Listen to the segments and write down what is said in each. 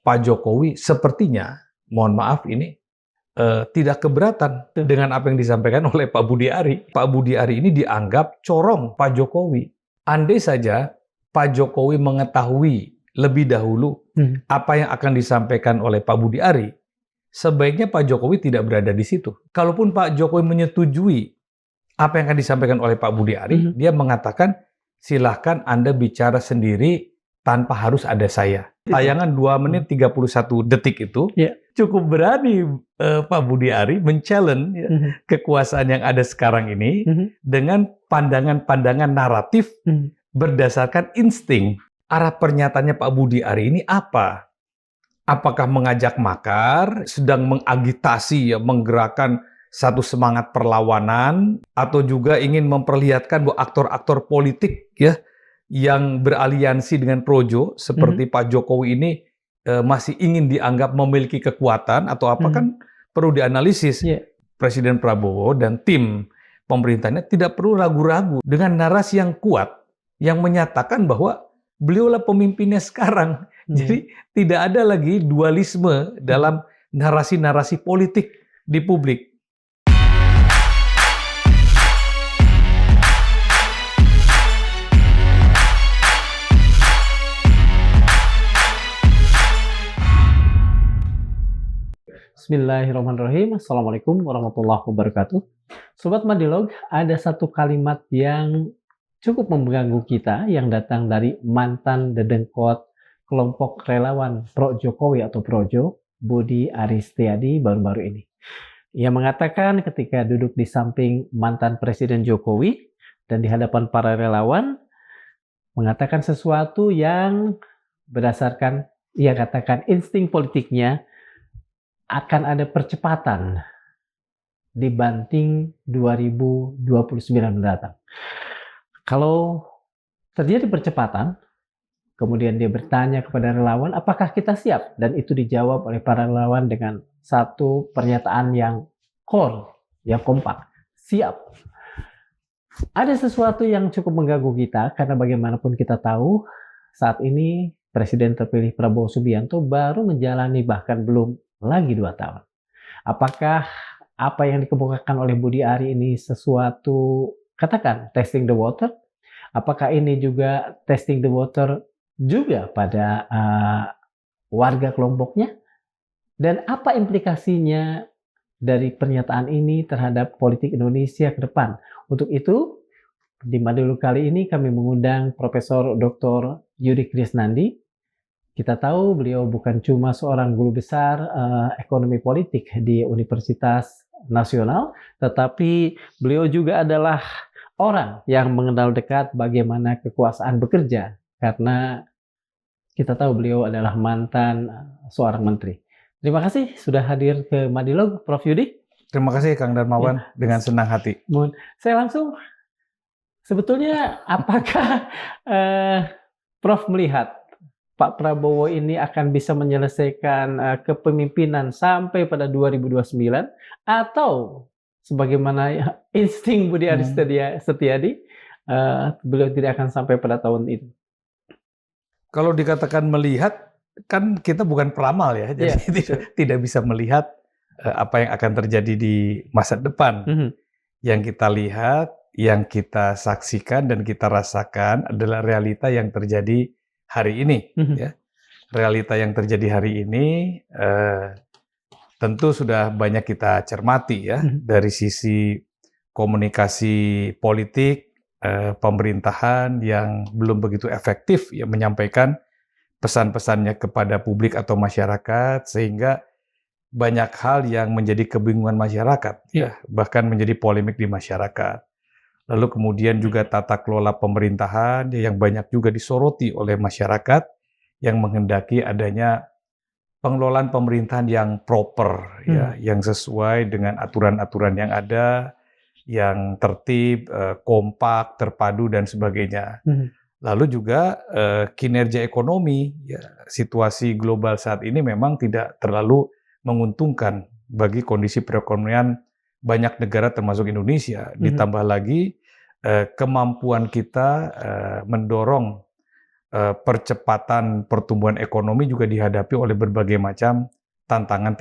Pak Jokowi sepertinya, mohon maaf ini, tidak keberatan dengan apa yang disampaikan oleh Pak Budi Ari. Pak Budi Ari ini dianggap corong Pak Jokowi. Andai saja Pak Jokowi mengetahui lebih dahulu apa yang akan disampaikan oleh Pak Budi Ari, sebaiknya Pak Jokowi tidak berada di situ. Kalaupun Pak Jokowi menyetujui apa yang akan disampaikan oleh Pak Budi Ari, dia mengatakan, silahkan Anda bicara sendiri tanpa harus ada saya. Tayangan 2 menit 31 detik itu cukup berani Pak Budi Ari men-challenge kekuasaan yang ada sekarang ini dengan pandangan-pandangan naratif berdasarkan insting. Arah pernyataannya Pak Budi Ari ini apa? Apakah mengajak makar, sedang mengagitasi, menggerakkan satu semangat perlawanan, atau juga ingin memperlihatkan bahwa aktor-aktor politik yang beraliansi dengan Projo seperti Pak Jokowi ini masih ingin dianggap memiliki kekuatan atau apa, kan perlu dianalisis. Presiden Prabowo dan tim pemerintahnya tidak perlu ragu-ragu dengan narasi yang kuat yang menyatakan bahwa beliaulah pemimpinnya sekarang. Jadi tidak ada lagi dualisme dalam narasi-narasi politik di publik. Bismillahirrahmanirrahim. Assalamualaikum warahmatullahi wabarakatuh. Sobat Madilog, ada satu kalimat yang cukup mengganggu kita yang datang dari mantan dedengkot kelompok relawan pro Jokowi atau Projo, Budi Ari Setiadi, baru-baru ini. Ia mengatakan ketika duduk di samping mantan Presiden Jokowi dan di hadapan para relawan, mengatakan sesuatu yang berdasarkan, ia katakan insting politiknya, akan ada percepatan dibanting 2029 mendatang. Kalau terjadi percepatan, kemudian dia bertanya kepada relawan, apakah kita siap? Dan itu dijawab oleh para relawan dengan satu pernyataan yang core, yang kompak. Siap. Ada sesuatu yang cukup mengganggu kita, karena bagaimanapun kita tahu, saat ini Presiden terpilih Prabowo Subianto baru menjalani bahkan belum lagi 2 tahun. Apakah apa yang dikemukakan oleh Budi Ari ini sesuatu, katakan, testing the water? Apakah ini juga testing the water juga pada warga kelompoknya? Dan apa implikasinya dari pernyataan ini terhadap politik Indonesia ke depan? Untuk itu, di Madilog kali ini kami mengundang Profesor Dr. Yudi Krisnandi. Kita tahu beliau bukan cuma seorang guru besar ekonomi politik di Universitas Nasional, tetapi beliau juga adalah orang yang mengenal dekat bagaimana kekuasaan bekerja, karena kita tahu beliau adalah mantan seorang menteri. Terima kasih sudah hadir ke Madilog, Prof. Yudi. Terima kasih Kang Darmawan, dengan senang hati. Saya langsung, sebetulnya apakah Prof melihat Pak Prabowo ini akan bisa menyelesaikan kepemimpinan sampai pada 2029, atau sebagaimana insting Budi Ari Setiadi, beliau tidak akan sampai pada tahun itu? Kalau dikatakan melihat, kan kita bukan peramal ya, jadi tidak bisa melihat apa yang akan terjadi di masa depan. Yang kita lihat, yang kita saksikan dan kita rasakan adalah realita yang terjadi hari ini. Realita yang terjadi hari ini tentu sudah banyak kita cermati ya, dari sisi komunikasi politik, pemerintahan yang belum begitu efektif ya menyampaikan pesan-pesannya kepada publik atau masyarakat, sehingga banyak hal yang menjadi kebingungan masyarakat, bahkan menjadi polemik di masyarakat. Lalu kemudian juga tata kelola pemerintahan yang banyak juga disoroti oleh masyarakat yang menghendaki adanya pengelolaan pemerintahan yang proper, yang sesuai dengan aturan-aturan yang ada, yang tertib, kompak, terpadu dan sebagainya. Lalu juga kinerja ekonomi, situasi global saat ini memang tidak terlalu menguntungkan bagi kondisi perekonomian banyak negara termasuk Indonesia. Ditambah lagi kemampuan kita mendorong percepatan pertumbuhan ekonomi juga dihadapi oleh berbagai macam tantangan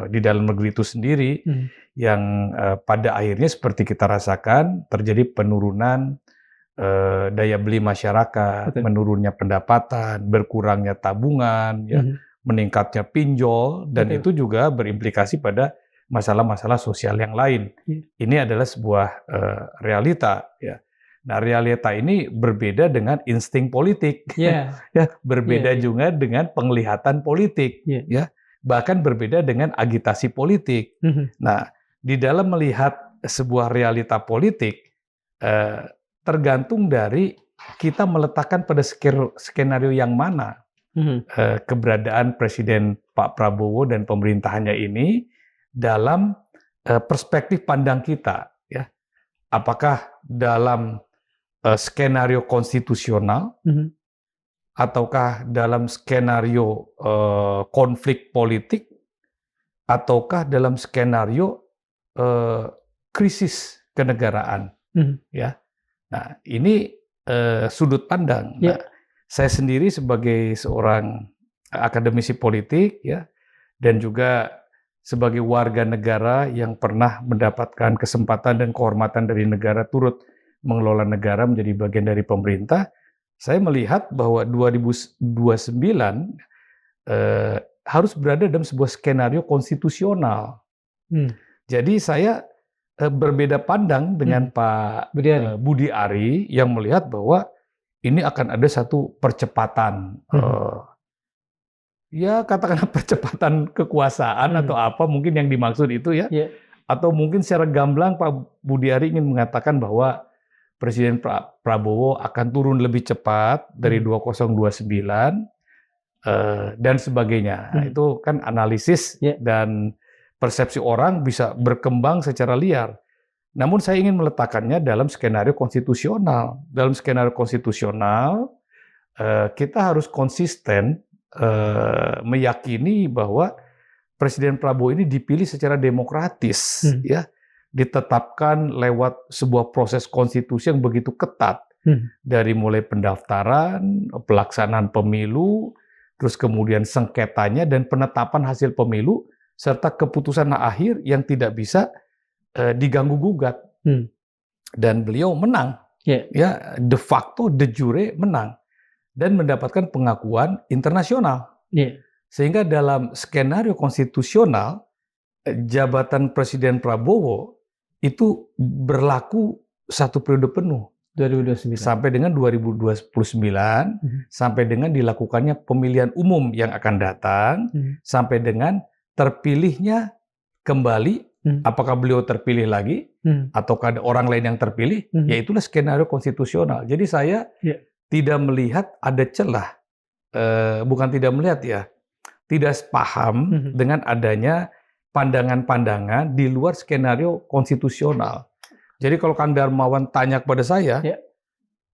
di dalam negeri itu sendiri yang pada akhirnya seperti kita rasakan terjadi penurunan daya beli masyarakat, menurunnya pendapatan, berkurangnya tabungan, ya, meningkatnya pinjol, dan itu juga berimplikasi pada masalah-masalah sosial yang lain. Ini adalah sebuah realita, ya. Nah, realita ini berbeda dengan insting politik, ya, berbeda juga dengan penglihatan politik, ya, bahkan berbeda dengan agitasi politik. Nah, di dalam melihat sebuah realita politik, tergantung dari kita meletakkan pada skenario yang mana keberadaan Presiden Pak Prabowo dan pemerintahannya ini dalam perspektif pandang kita, ya. Apakah dalam skenario konstitusional, ataukah dalam skenario konflik politik, ataukah dalam skenario krisis kenegaraan, ya. Nah, ini sudut pandang. Nah, saya sendiri sebagai seorang akademisi politik, ya, dan juga sebagai warga negara yang pernah mendapatkan kesempatan dan kehormatan dari negara turut mengelola negara menjadi bagian dari pemerintah, saya melihat bahwa 2029 harus berada dalam sebuah skenario konstitusional. Jadi saya berbeda pandang dengan Pak Budi Ari yang melihat bahwa ini akan ada satu percepatan, ya katakanlah percepatan kekuasaan atau apa mungkin yang dimaksud itu, ya. Atau mungkin secara gamblang Pak Budi Ari ingin mengatakan bahwa Presiden Prabowo akan turun lebih cepat dari 2029 dan sebagainya. Nah, itu kan analisis dan persepsi orang bisa berkembang secara liar. Namun saya ingin meletakkannya dalam skenario konstitusional. Dalam skenario konstitusional, kita harus konsisten meyakini bahwa Presiden Prabowo ini dipilih secara demokratis, ya, ditetapkan lewat sebuah proses konstitusi yang begitu ketat, dari mulai pendaftaran, pelaksanaan pemilu, terus kemudian sengketanya dan penetapan hasil pemilu, serta keputusan akhir yang tidak bisa diganggu gugat. Dan beliau menang, ya, de facto, de jure menang dan mendapatkan pengakuan internasional. Sehingga dalam skenario konstitusional, jabatan Presiden Prabowo itu berlaku 1 periode penuh 2029 sampai dengan 2029, sampai dengan dilakukannya pemilihan umum yang akan datang, sampai dengan terpilihnya kembali, apakah beliau terpilih lagi, ataukah ada orang lain yang terpilih, ya itulah skenario konstitusional. Jadi saya tidak melihat ada celah, bukan tidak melihat, ya, tidak sepaham dengan adanya pandangan-pandangan di luar skenario konstitusional. Jadi kalau Kang Darmawan tanya kepada saya,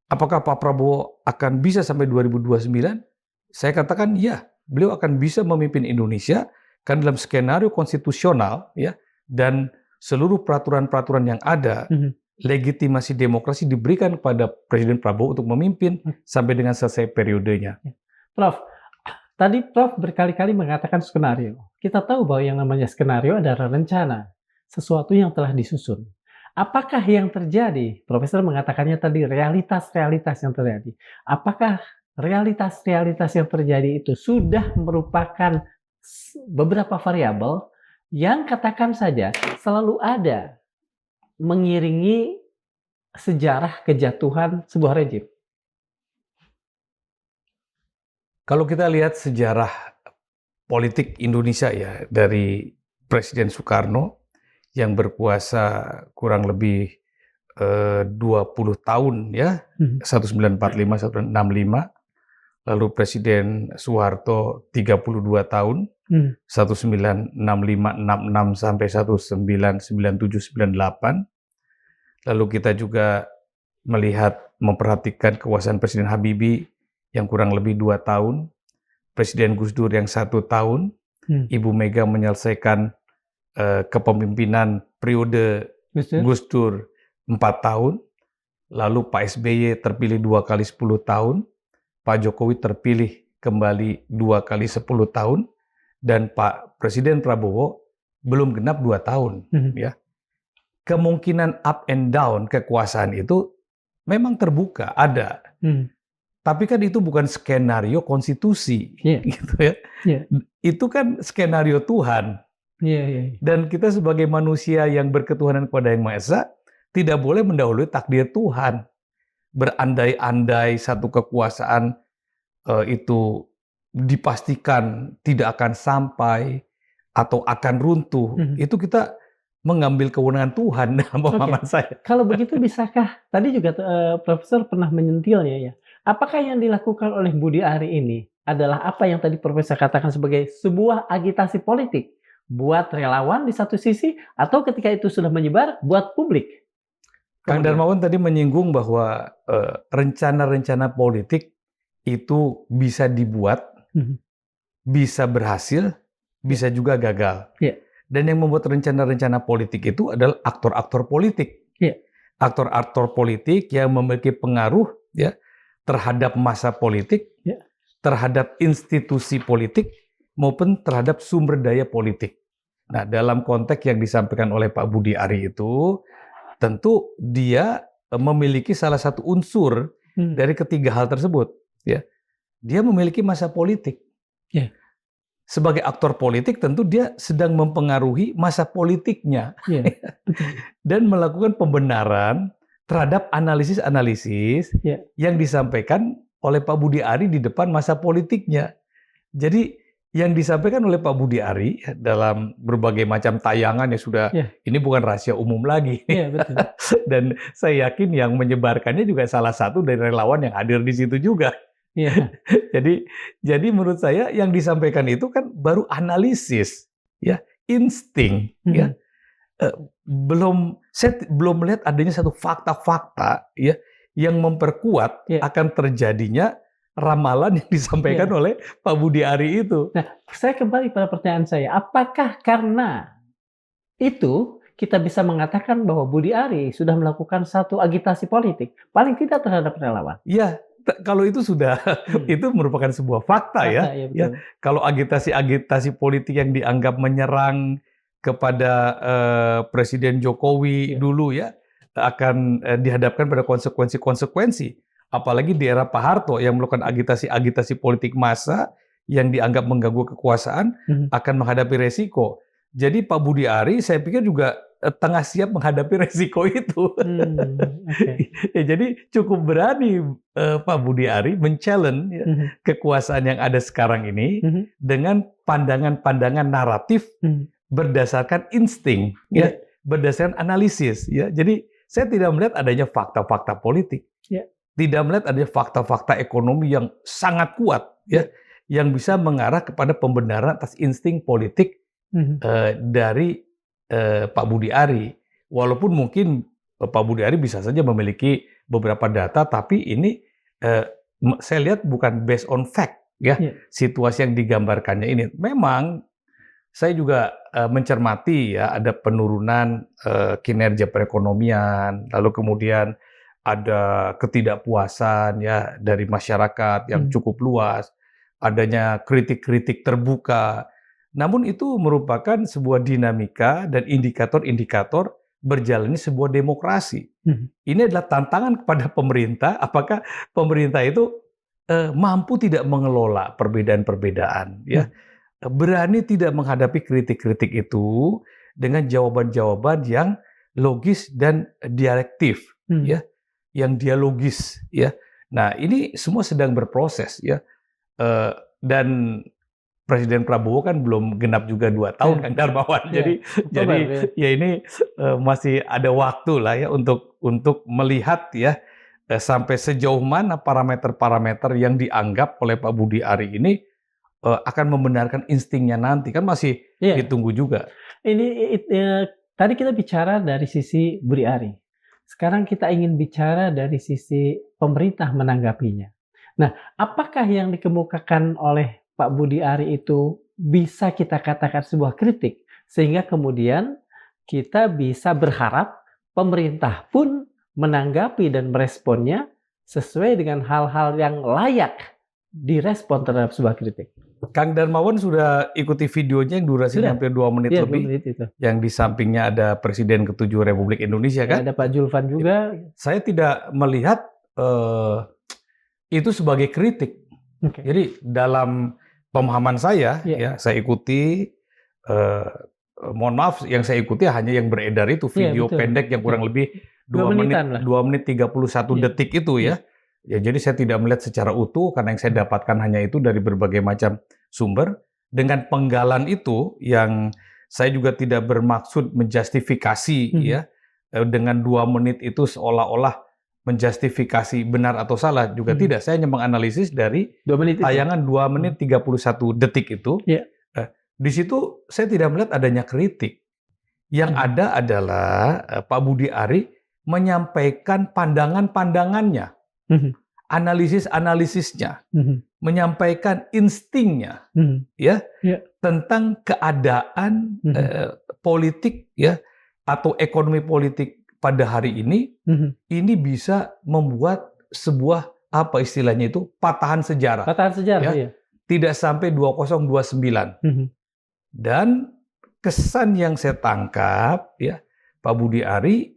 apakah Pak Prabowo akan bisa sampai 2029? Saya katakan ya, beliau akan bisa memimpin Indonesia kan dalam skenario konstitusional, ya, dan seluruh peraturan-peraturan yang ada, legitimasi demokrasi diberikan kepada Presiden Prabowo untuk memimpin sampai dengan selesai periodenya. Prof, tadi Prof berkali-kali mengatakan skenario. Kita tahu bahwa yang namanya skenario adalah rencana, sesuatu yang telah disusun. Apakah yang terjadi? Profesor mengatakannya tadi realitas-realitas yang terjadi. Apakah realitas-realitas yang terjadi itu sudah merupakan beberapa variabel yang katakan saja selalu ada mengiringi sejarah kejatuhan sebuah rejim? Kalau kita lihat sejarah politik Indonesia, ya, dari Presiden Soekarno yang berkuasa kurang lebih 20 tahun, ya, 1945-1965, lalu Presiden Soeharto 32 tahun, 1965-66 sampai 1997-98. Lalu kita juga memperhatikan kekuasaan Presiden Habibie yang kurang lebih 2 tahun, Presiden Gus Dur yang 1 tahun, Ibu Mega menyelesaikan kepemimpinan periode Gus Dur 4 tahun, lalu Pak SBY terpilih 2 kali 10 tahun, Pak Jokowi terpilih kembali 2 kali 10 tahun, dan Pak Presiden Prabowo belum genap 2 tahun. Ya. Kemungkinan up and down kekuasaan itu memang terbuka, ada. Tapi kan itu bukan skenario konstitusi, gitu ya. Itu kan skenario Tuhan. Dan kita sebagai manusia yang berketuhanan kepada Yang Maha Esa tidak boleh mendahului takdir Tuhan. Berandai-andai satu kekuasaan itu dipastikan tidak akan sampai atau akan runtuh, itu kita mengambil kewenangan Tuhan dalam pemahaman saya. Kalau begitu bisakah, tadi juga Profesor pernah menyentilnya ya, apakah yang dilakukan oleh Budi Ari ini adalah apa yang tadi Profesor katakan sebagai sebuah agitasi politik buat relawan di satu sisi, atau ketika itu sudah menyebar buat publik? Kang Darmawan tadi menyinggung bahwa rencana-rencana politik itu bisa dibuat, bisa berhasil, bisa juga gagal. Dan yang membuat rencana-rencana politik itu adalah aktor-aktor politik. Aktor-aktor politik yang memiliki pengaruh ya terhadap massa politik, terhadap institusi politik, maupun terhadap sumber daya politik. Nah, dalam konteks yang disampaikan oleh Pak Budi Ari itu, tentu dia memiliki salah satu unsur dari ketiga hal tersebut. Ya, dia memiliki massa politik. Sebagai aktor politik tentu dia sedang mempengaruhi masa politiknya dan melakukan pembenaran terhadap analisis-analisis yang disampaikan oleh Pak Budi Ari di depan masa politiknya. Jadi yang disampaikan oleh Pak Budi Ari dalam berbagai macam tayangan yang sudah ini bukan rahasia umum lagi. Betul. Dan saya yakin yang menyebarkannya juga salah satu dari relawan yang hadir di situ juga. Jadi menurut saya yang disampaikan itu kan baru analisis, ya, insting, ya. Saya belum melihat adanya satu fakta-fakta, ya, yang memperkuat akan terjadinya ramalan yang disampaikan oleh Pak Budi Ari itu. Nah, saya kembali pada pertanyaan saya, apakah karena itu kita bisa mengatakan bahwa Budi Ari sudah melakukan satu agitasi politik, paling tidak terhadap relawan? Iya. Kalau itu sudah, itu merupakan sebuah fakta ya. Kalau agitasi politik yang dianggap menyerang kepada Presiden Jokowi dulu ya, akan dihadapkan pada konsekuensi. Apalagi di era Pak Harto yang melakukan agitasi politik massa yang dianggap mengganggu kekuasaan akan menghadapi resiko. Jadi Pak Budi Ari saya pikir juga tengah siap menghadapi resiko itu. Jadi cukup berani Pak Budi Ari men-challenge kekuasaan yang ada sekarang ini dengan pandangan-pandangan naratif berdasarkan insting, berdasarkan analisis. Ya. Jadi saya tidak melihat adanya fakta-fakta politik, tidak melihat adanya fakta-fakta ekonomi yang sangat kuat, yang bisa mengarah kepada pembenaran atas insting politik dari Pak Budi Ari. Walaupun mungkin Pak Budi Ari bisa saja memiliki beberapa data, tapi ini saya lihat bukan based on fact, situasi yang digambarkannya ini. Memang saya juga mencermati ya ada penurunan kinerja perekonomian, lalu kemudian ada ketidakpuasan ya dari masyarakat yang cukup luas, adanya kritik-kritik terbuka. Namun itu merupakan sebuah dinamika dan indikator-indikator berjalannya sebuah demokrasi. Ini adalah tantangan kepada pemerintah, apakah pemerintah itu mampu tidak mengelola perbedaan-perbedaan, ya, berani tidak menghadapi kritik-kritik itu dengan jawaban-jawaban yang logis dan dialektif, ya, yang dialogis, ya. Nah ini semua sedang berproses, ya, dan Presiden Prabowo kan belum genap juga 2 tahun, Kang Darmawan. Jadi ya ini masih ada waktu lah ya untuk melihat ya sampai sejauh mana parameter-parameter yang dianggap oleh Pak Budi Ari ini akan membenarkan instingnya nanti, kan masih ditunggu juga. Tadi kita bicara dari sisi Budi Ari. Sekarang kita ingin bicara dari sisi pemerintah menanggapinya. Nah, apakah yang dikemukakan oleh Pak Budi Ari itu bisa kita katakan sebuah kritik, sehingga kemudian kita bisa berharap pemerintah pun menanggapi dan meresponnya sesuai dengan hal-hal yang layak direspon terhadap sebuah kritik. Kang Darmawan sudah ikuti videonya yang durasinya Sudah. hampir 2 menit Iya, 2 lebih, menit itu. yang di sampingnya ada Presiden ke-7 Republik Indonesia kan? Ada Pak Julvan juga. Saya tidak melihat itu sebagai kritik. Oke. Jadi dalam pemahaman saya, Iya. ya saya ikuti, mohon maaf, yang saya ikuti hanya yang beredar itu Iya, video betul. pendek yang kurang lebih 2 menitan lah. menit 31 Iya. detik itu ya. Ya, jadi saya tidak melihat secara utuh karena yang saya dapatkan hanya itu dari berbagai macam sumber. Dengan penggalan itu yang saya juga tidak bermaksud menjustifikasi ya, dengan 2 menit itu seolah-olah menjustifikasi benar atau salah juga tidak. Saya hanya menganalisis dari 2 menit itu. tayangan 2 menit 31 detik itu. Iya. Di situ saya tidak melihat adanya kritik. Yang ada adalah Pak Budi Ari menyampaikan pandangan-pandangannya, analisis-analisisnya, menyampaikan instingnya, ya, tentang keadaan politik ya atau ekonomi politik pada hari ini. Ini bisa membuat sebuah apa istilahnya itu patahan sejarah. Patahan sejarah, ya. iya. Tidak sampai 2029. Dan kesan yang saya tangkap ya, Pak Budi Ari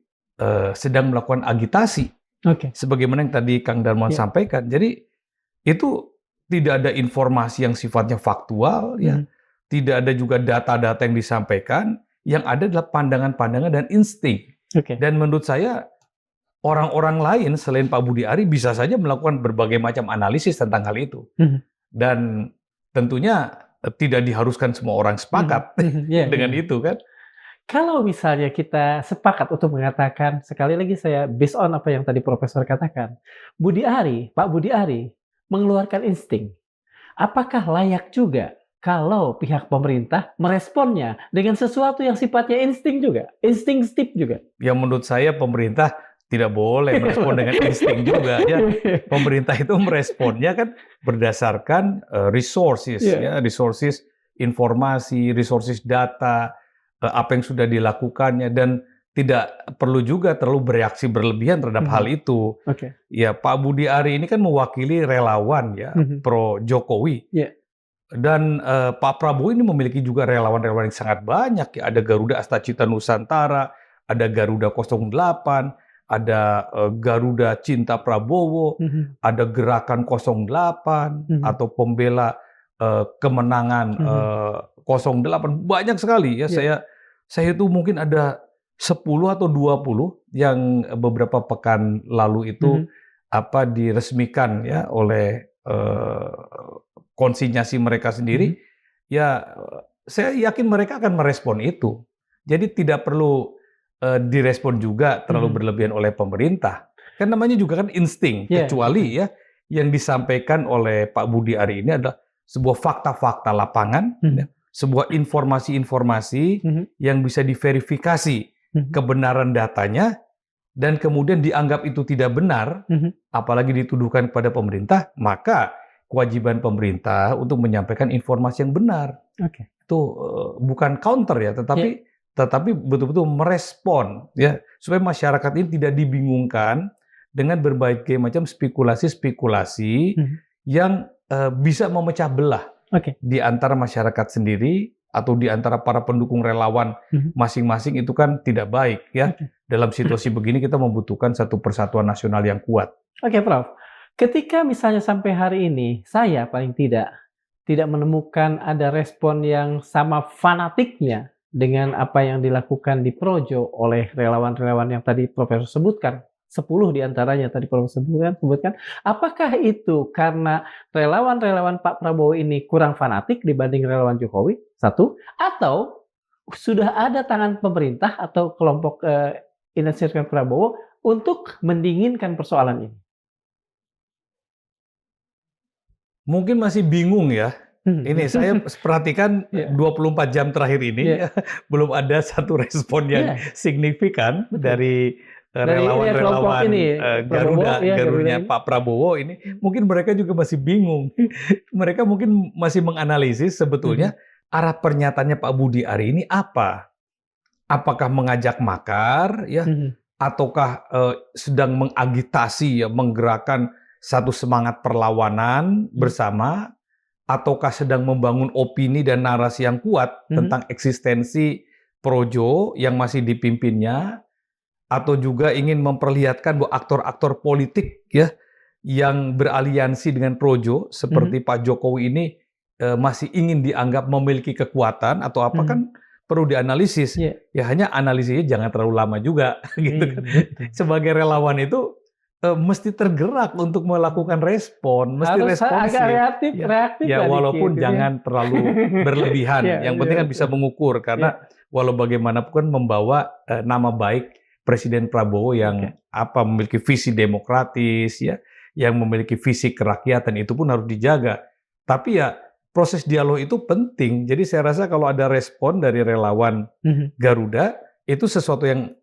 sedang melakukan agitasi. Sebagaimana yang tadi Kang Darmawan sampaikan. Jadi itu tidak ada informasi yang sifatnya faktual ya. Tidak ada juga data-data yang disampaikan. Yang ada adalah pandangan-pandangan dan insting. Dan menurut saya orang-orang lain selain Pak Budi Ari bisa saja melakukan berbagai macam analisis tentang hal itu. Dan tentunya tidak diharuskan semua orang sepakat dengan itu kan. Kalau misalnya kita sepakat untuk mengatakan, sekali lagi saya based on apa yang tadi Profesor katakan, Pak Budi Ari mengeluarkan insting. Apakah layak juga kalau pihak pemerintah meresponnya dengan sesuatu yang sifatnya insting juga, instinktif juga? Ya menurut saya pemerintah tidak boleh merespon dengan insting juga ya. Pemerintah itu meresponnya kan berdasarkan resources ya, resources informasi, resources data, apa yang sudah dilakukannya, dan tidak perlu juga terlalu bereaksi berlebihan terhadap hal itu. Ya Pak Budi Ari ini kan mewakili relawan ya pro Jokowi. Dan Pak Prabowo ini memiliki juga relawan-relawan yang sangat banyak ya. Ada Garuda Astacita Nusantara, ada Garuda 08, ada Garuda Cinta Prabowo, ada Gerakan 08 atau Pembela Kemenangan 08, banyak sekali ya. Saya itu mungkin ada 10 atau 20 yang beberapa pekan lalu itu diresmikan ya oleh konsinyasi mereka sendiri. Ya saya yakin mereka akan merespon itu. Jadi tidak perlu direspon juga terlalu berlebihan oleh pemerintah. Kan namanya juga kan insting, kecuali ya yang disampaikan oleh Pak Budi Ari ini adalah sebuah fakta-fakta lapangan, ya, sebuah informasi-informasi yang bisa diverifikasi kebenaran datanya, dan kemudian dianggap itu tidak benar, apalagi dituduhkan kepada pemerintah, maka kewajiban pemerintah untuk menyampaikan informasi yang benar. Itu bukan counter ya, tetapi betul-betul merespon ya, supaya masyarakat ini tidak dibingungkan dengan berbagai macam spekulasi-spekulasi yang bisa memecah belah di antara masyarakat sendiri atau di antara para pendukung relawan masing-masing. Itu kan tidak baik ya. Dalam situasi begini kita membutuhkan satu persatuan nasional yang kuat. Prof. Ketika misalnya sampai hari ini saya paling tidak menemukan ada respon yang sama fanatiknya dengan apa yang dilakukan di Projo oleh relawan-relawan yang tadi Profesor sebutkan, 10 diantaranya tadi Profesor sebutkan, apakah itu karena relawan-relawan Pak Prabowo ini kurang fanatik dibanding relawan Jokowi, satu, atau sudah ada tangan pemerintah atau kelompok inner circle Prabowo untuk mendinginkan persoalan ini? Mungkin masih bingung ya. Ini saya perhatikan 24 jam terakhir ini belum ada satu respon yang signifikan dari relawan-relawan Garuda Pak Prabowo ini. Mungkin mereka juga masih bingung. Mereka mungkin masih menganalisis sebetulnya arah pernyataannya Pak Budi Ari ini apa. Apakah mengajak makar ya, ataukah sedang mengagitasi ya, menggerakkan satu semangat perlawanan bersama, ataukah sedang membangun opini dan narasi yang kuat tentang eksistensi Projo yang masih dipimpinnya, atau juga ingin memperlihatkan bahwa aktor-aktor politik ya yang beraliansi dengan Projo seperti Pak Jokowi ini masih ingin dianggap memiliki kekuatan atau apa kan perlu dianalisis. Yeah. Ya hanya analisisnya jangan terlalu lama juga gitu kan. Sebagai relawan itu mesti tergerak untuk melakukan respon, mesti Harus responsif. agak reaktif Ya lah walaupun dikit, jangan terlalu berlebihan. Yang penting kan bisa mengukur karena walau bagaimanapun membawa nama baik Presiden Prabowo yang memiliki visi demokratis ya, yang memiliki visi kerakyatan itu pun harus dijaga. Tapi ya proses dialog itu penting. Jadi saya rasa kalau ada respon dari relawan Garuda itu sesuatu yang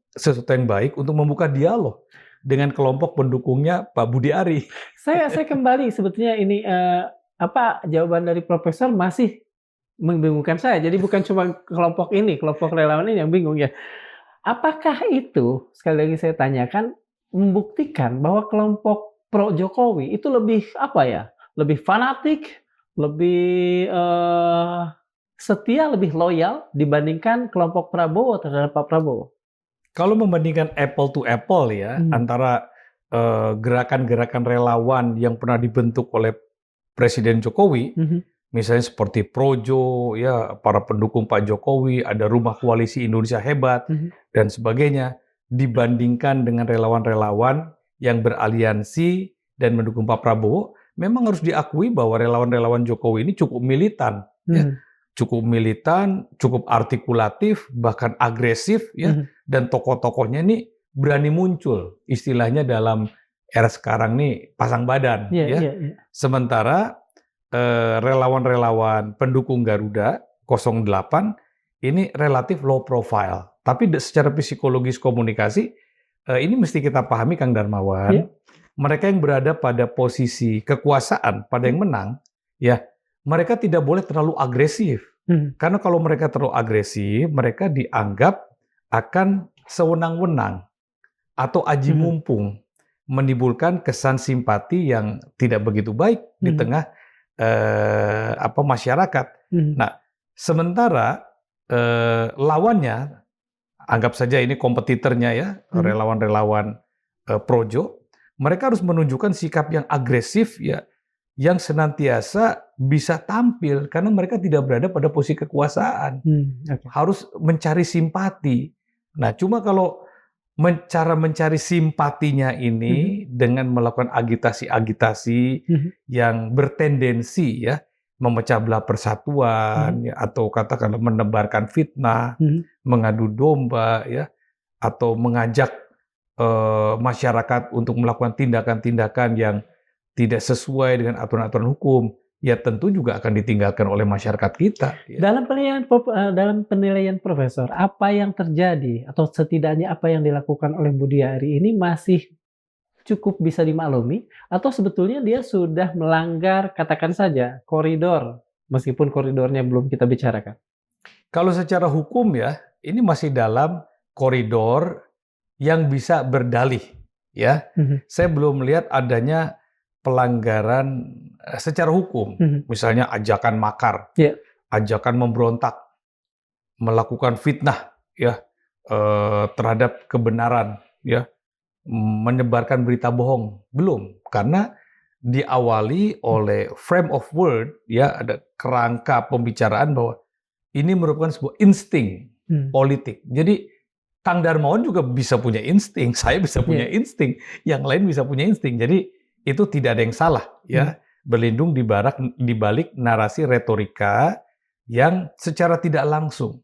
baik untuk membuka dialog dengan kelompok pendukungnya Pak Budi Ari. Saya kembali sebetulnya ini jawaban dari Profesor masih membingungkan saya. Jadi bukan cuma kelompok relawan ini yang bingung ya. Apakah itu, sekali lagi saya tanyakan, membuktikan bahwa kelompok pro Jokowi itu lebih lebih fanatik, lebih setia, lebih loyal dibandingkan kelompok Prabowo terhadap Pak Prabowo? Kalau membandingkan apple to apple ya, antara gerakan-gerakan relawan yang pernah dibentuk oleh Presiden Jokowi, misalnya seperti Projo, ya para pendukung Pak Jokowi, ada Rumah Koalisi Indonesia Hebat, dan sebagainya, dibandingkan dengan relawan-relawan yang beraliansi dan mendukung Pak Prabowo, memang harus diakui bahwa relawan-relawan Jokowi ini cukup militan, ya. Cukup militan, cukup artikulatif, bahkan agresif, ya. Dan tokoh-tokohnya ini berani muncul, istilahnya dalam era sekarang nih pasang badan, Sementara relawan-relawan pendukung Garuda 08 ini relatif low profile. Tapi secara psikologis komunikasi ini mesti kita pahami Kang Darmawan, mereka yang berada pada posisi kekuasaan, pada yang menang, ya mereka tidak boleh terlalu agresif. Karena kalau mereka terlalu agresif, mereka dianggap akan sewenang-wenang atau aji mumpung, menimbulkan kesan simpati yang tidak begitu baik di tengah masyarakat. Nah, sementara lawannya, anggap saja ini kompetitornya ya, relawan-relawan Projo, mereka harus menunjukkan sikap yang agresif ya, yang senantiasa bisa tampil karena mereka tidak berada pada posisi kekuasaan. Harus mencari simpati. Nah, cuma kalau cara mencari simpatinya ini dengan melakukan agitasi-agitasi yang bertendensi ya memecah belah persatuan ya, atau katakanlah menebarkan fitnah, mengadu domba ya, atau mengajak masyarakat untuk melakukan tindakan-tindakan yang tidak sesuai dengan aturan-aturan hukum, ya tentu juga akan ditinggalkan oleh masyarakat kita. Ya. Dalam penilaian Profesor, apa yang terjadi atau setidaknya apa yang dilakukan oleh Budi Ari ini masih cukup bisa dimaklumi atau sebetulnya dia sudah melanggar, katakan saja, koridor, meskipun koridornya belum kita bicarakan? Kalau secara hukum ya, ini masih dalam koridor yang bisa berdalih. Ya, saya belum melihat adanya pelanggaran secara hukum, misalnya ajakan makar, ajakan memberontak, melakukan fitnah, ya terhadap kebenaran, ya menyebarkan berita bohong, belum, karena diawali oleh frame of word, ya ada kerangka pembicaraan bahwa ini merupakan sebuah insting politik. Jadi Kang Darmawan juga bisa punya insting, saya bisa punya insting, yang lain bisa punya insting. Jadi itu tidak ada yang salah, ya berlindung di balik narasi retorika yang secara tidak langsung.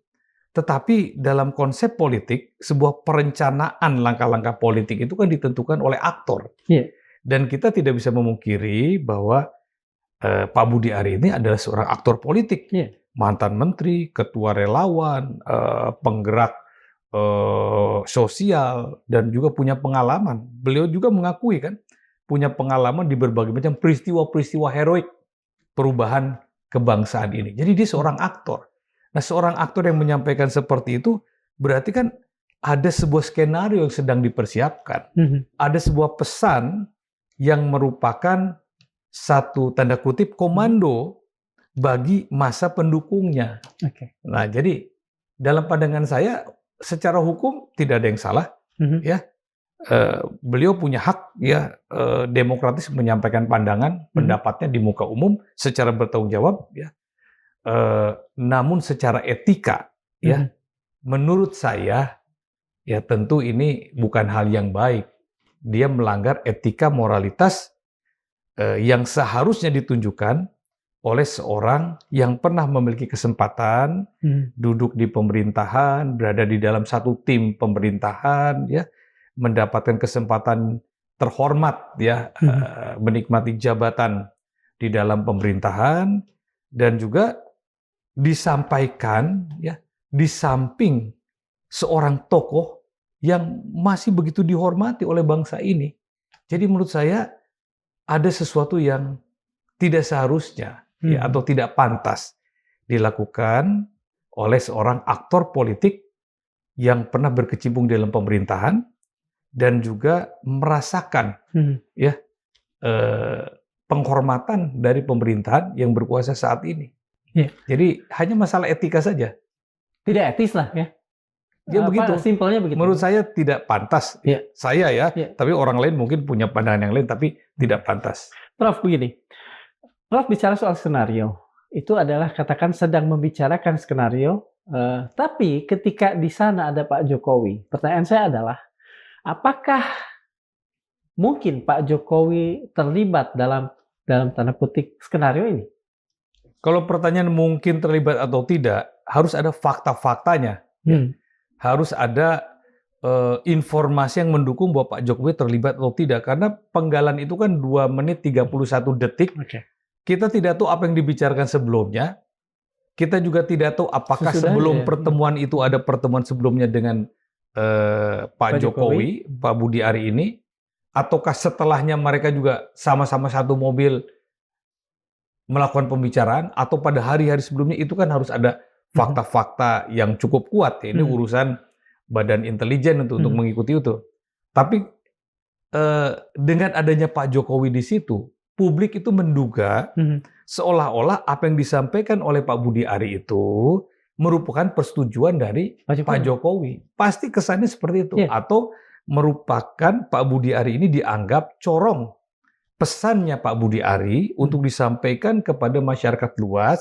Tetapi dalam konsep politik, sebuah perencanaan langkah-langkah politik itu kan ditentukan oleh aktor. Dan kita tidak bisa memungkiri bahwa Pak Budi Ari ini adalah seorang aktor politik, mantan menteri, ketua relawan, penggerak sosial, dan juga punya pengalaman. Beliau juga mengakui kan, punya pengalaman di berbagai macam peristiwa-peristiwa heroik perubahan kebangsaan ini. Jadi dia seorang aktor. Nah, seorang aktor yang menyampaikan seperti itu berarti kan ada sebuah skenario yang sedang dipersiapkan. Ada sebuah pesan yang merupakan satu tanda kutip komando bagi masa pendukungnya. Oke. Nah, jadi dalam pandangan saya secara hukum tidak ada yang salah, ya. Beliau punya hak ya demokratis menyampaikan pandangan, pendapatnya di muka umum secara bertanggung jawab, ya. Namun secara etika, ya, menurut saya ya tentu ini bukan hal yang baik. Dia melanggar etika moralitas yang seharusnya ditunjukkan oleh seorang yang pernah memiliki kesempatan duduk di pemerintahan, berada di dalam satu tim pemerintahan, ya, mendapatkan kesempatan terhormat, ya, menikmati jabatan di dalam pemerintahan, dan juga disampaikan, ya, di samping seorang tokoh yang masih begitu dihormati oleh bangsa ini. Jadi menurut saya ada sesuatu yang tidak seharusnya, ya, atau tidak pantas dilakukan oleh seorang aktor politik yang pernah berkecimpung dalam pemerintahan dan juga merasakan ya penghormatan dari pemerintahan yang berkuasa saat ini. Yeah. Jadi hanya masalah etika saja. Tidak etis lah ya. Ya begitu. Simpelnya begitu. Menurut saya tidak pantas. Yeah. Saya ya, Yeah. tapi orang lain mungkin punya pandangan yang lain, tapi tidak pantas. Prof, begini. Prof bicara soal skenario. Itu adalah katakan sedang membicarakan skenario, tapi ketika di sana ada Pak Jokowi, pertanyaan saya adalah, apakah mungkin Pak Jokowi terlibat dalam tanda kutip skenario ini? Kalau pertanyaan mungkin terlibat atau tidak, harus ada fakta-faktanya. Harus ada informasi yang mendukung bahwa Pak Jokowi terlibat atau tidak. Karena penggalan itu kan 2 menit 31 detik. Okay. Kita tidak tahu apa yang dibicarakan sebelumnya. Kita juga tidak tahu apakah sebelum pertemuan itu ada pertemuan sebelumnya dengan Pak Jokowi, Pak Budi Ari ini. Ataukah setelahnya mereka juga sama-sama satu mobil melakukan pembicaraan. Atau pada hari-hari sebelumnya, itu kan harus ada fakta-fakta yang cukup kuat. Ini urusan Badan Intelijen untuk mengikuti itu. Tapi dengan adanya Pak Jokowi di situ, publik itu menduga seolah-olah apa yang disampaikan oleh Pak Budi Ari itu merupakan persetujuan dari Pak Jokowi. Pasti kesannya seperti itu. Yeah. Atau merupakan Pak Budi Ari ini dianggap corong. Pesannya Pak Budi Ari untuk disampaikan kepada masyarakat luas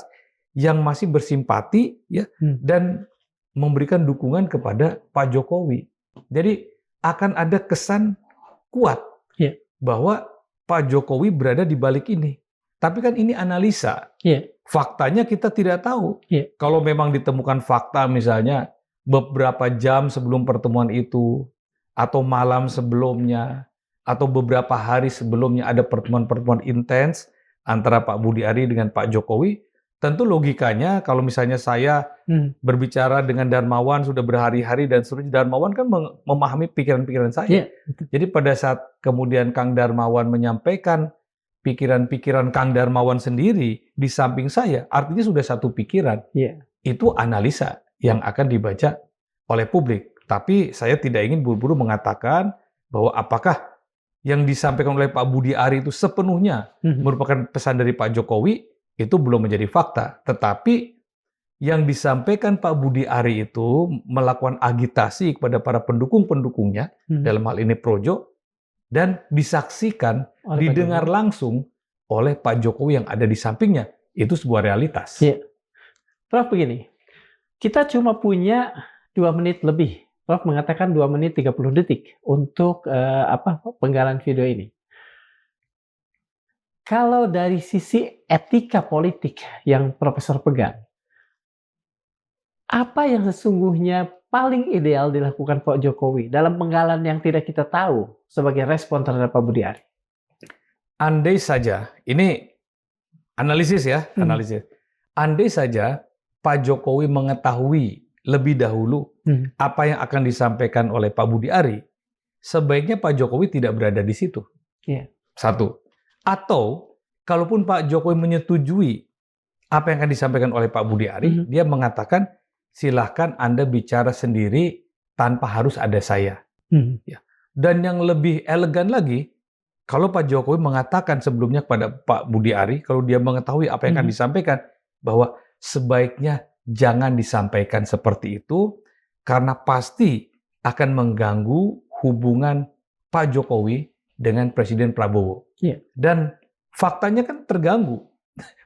yang masih bersimpati, ya, dan memberikan dukungan kepada Pak Jokowi. Jadi akan ada kesan kuat bahwa Pak Jokowi berada di balik ini. Tapi kan ini analisa. Faktanya kita tidak tahu. Kalau memang ditemukan fakta misalnya beberapa jam sebelum pertemuan itu, atau malam sebelumnya, atau beberapa hari sebelumnya ada pertemuan-pertemuan intens antara Pak Budi Ari dengan Pak Jokowi, tentu logikanya kalau misalnya saya berbicara dengan Darmawan sudah berhari-hari dan seterusnya, Darmawan kan memahami pikiran-pikiran saya. Jadi pada saat kemudian Kang Darmawan menyampaikan pikiran-pikiran Kang Darmawan sendiri di samping saya, artinya sudah satu pikiran. Itu analisa yang akan dibaca oleh publik. Tapi saya tidak ingin buru-buru mengatakan bahwa apakah yang disampaikan oleh Pak Budi Ari itu sepenuhnya merupakan pesan dari Pak Jokowi, itu belum menjadi fakta. Tetapi yang disampaikan Pak Budi Ari itu melakukan agitasi kepada para pendukung-pendukungnya, dalam hal ini Projo, dan disaksikan, didengar langsung oleh Pak Jokowi yang ada di sampingnya. Itu sebuah realitas. Prof, begini, kita cuma punya 2 menit lebih. Prof mengatakan 2 menit 30 detik untuk penggalan video ini. Kalau dari sisi etika politik yang Profesor pegang, apa yang sesungguhnya paling ideal dilakukan Pak Jokowi dalam penggalan yang tidak kita tahu sebagai respon terhadap Pak Budi Ari? Andai saja, ini analisis ya, analisis. Andai saja Pak Jokowi mengetahui lebih dahulu apa yang akan disampaikan oleh Pak Budi Ari, sebaiknya Pak Jokowi tidak berada di situ. Satu. Atau, kalaupun Pak Jokowi menyetujui apa yang akan disampaikan oleh Pak Budi Ari, dia mengatakan, silahkan Anda bicara sendiri tanpa harus ada saya. Hmm. Ya. Dan yang lebih elegan lagi, kalau Pak Jokowi mengatakan sebelumnya kepada Pak Budi Ari, kalau dia mengetahui apa yang akan disampaikan, bahwa sebaiknya jangan disampaikan seperti itu, karena pasti akan mengganggu hubungan Pak Jokowi dengan Presiden Prabowo. Iya. Dan faktanya kan terganggu.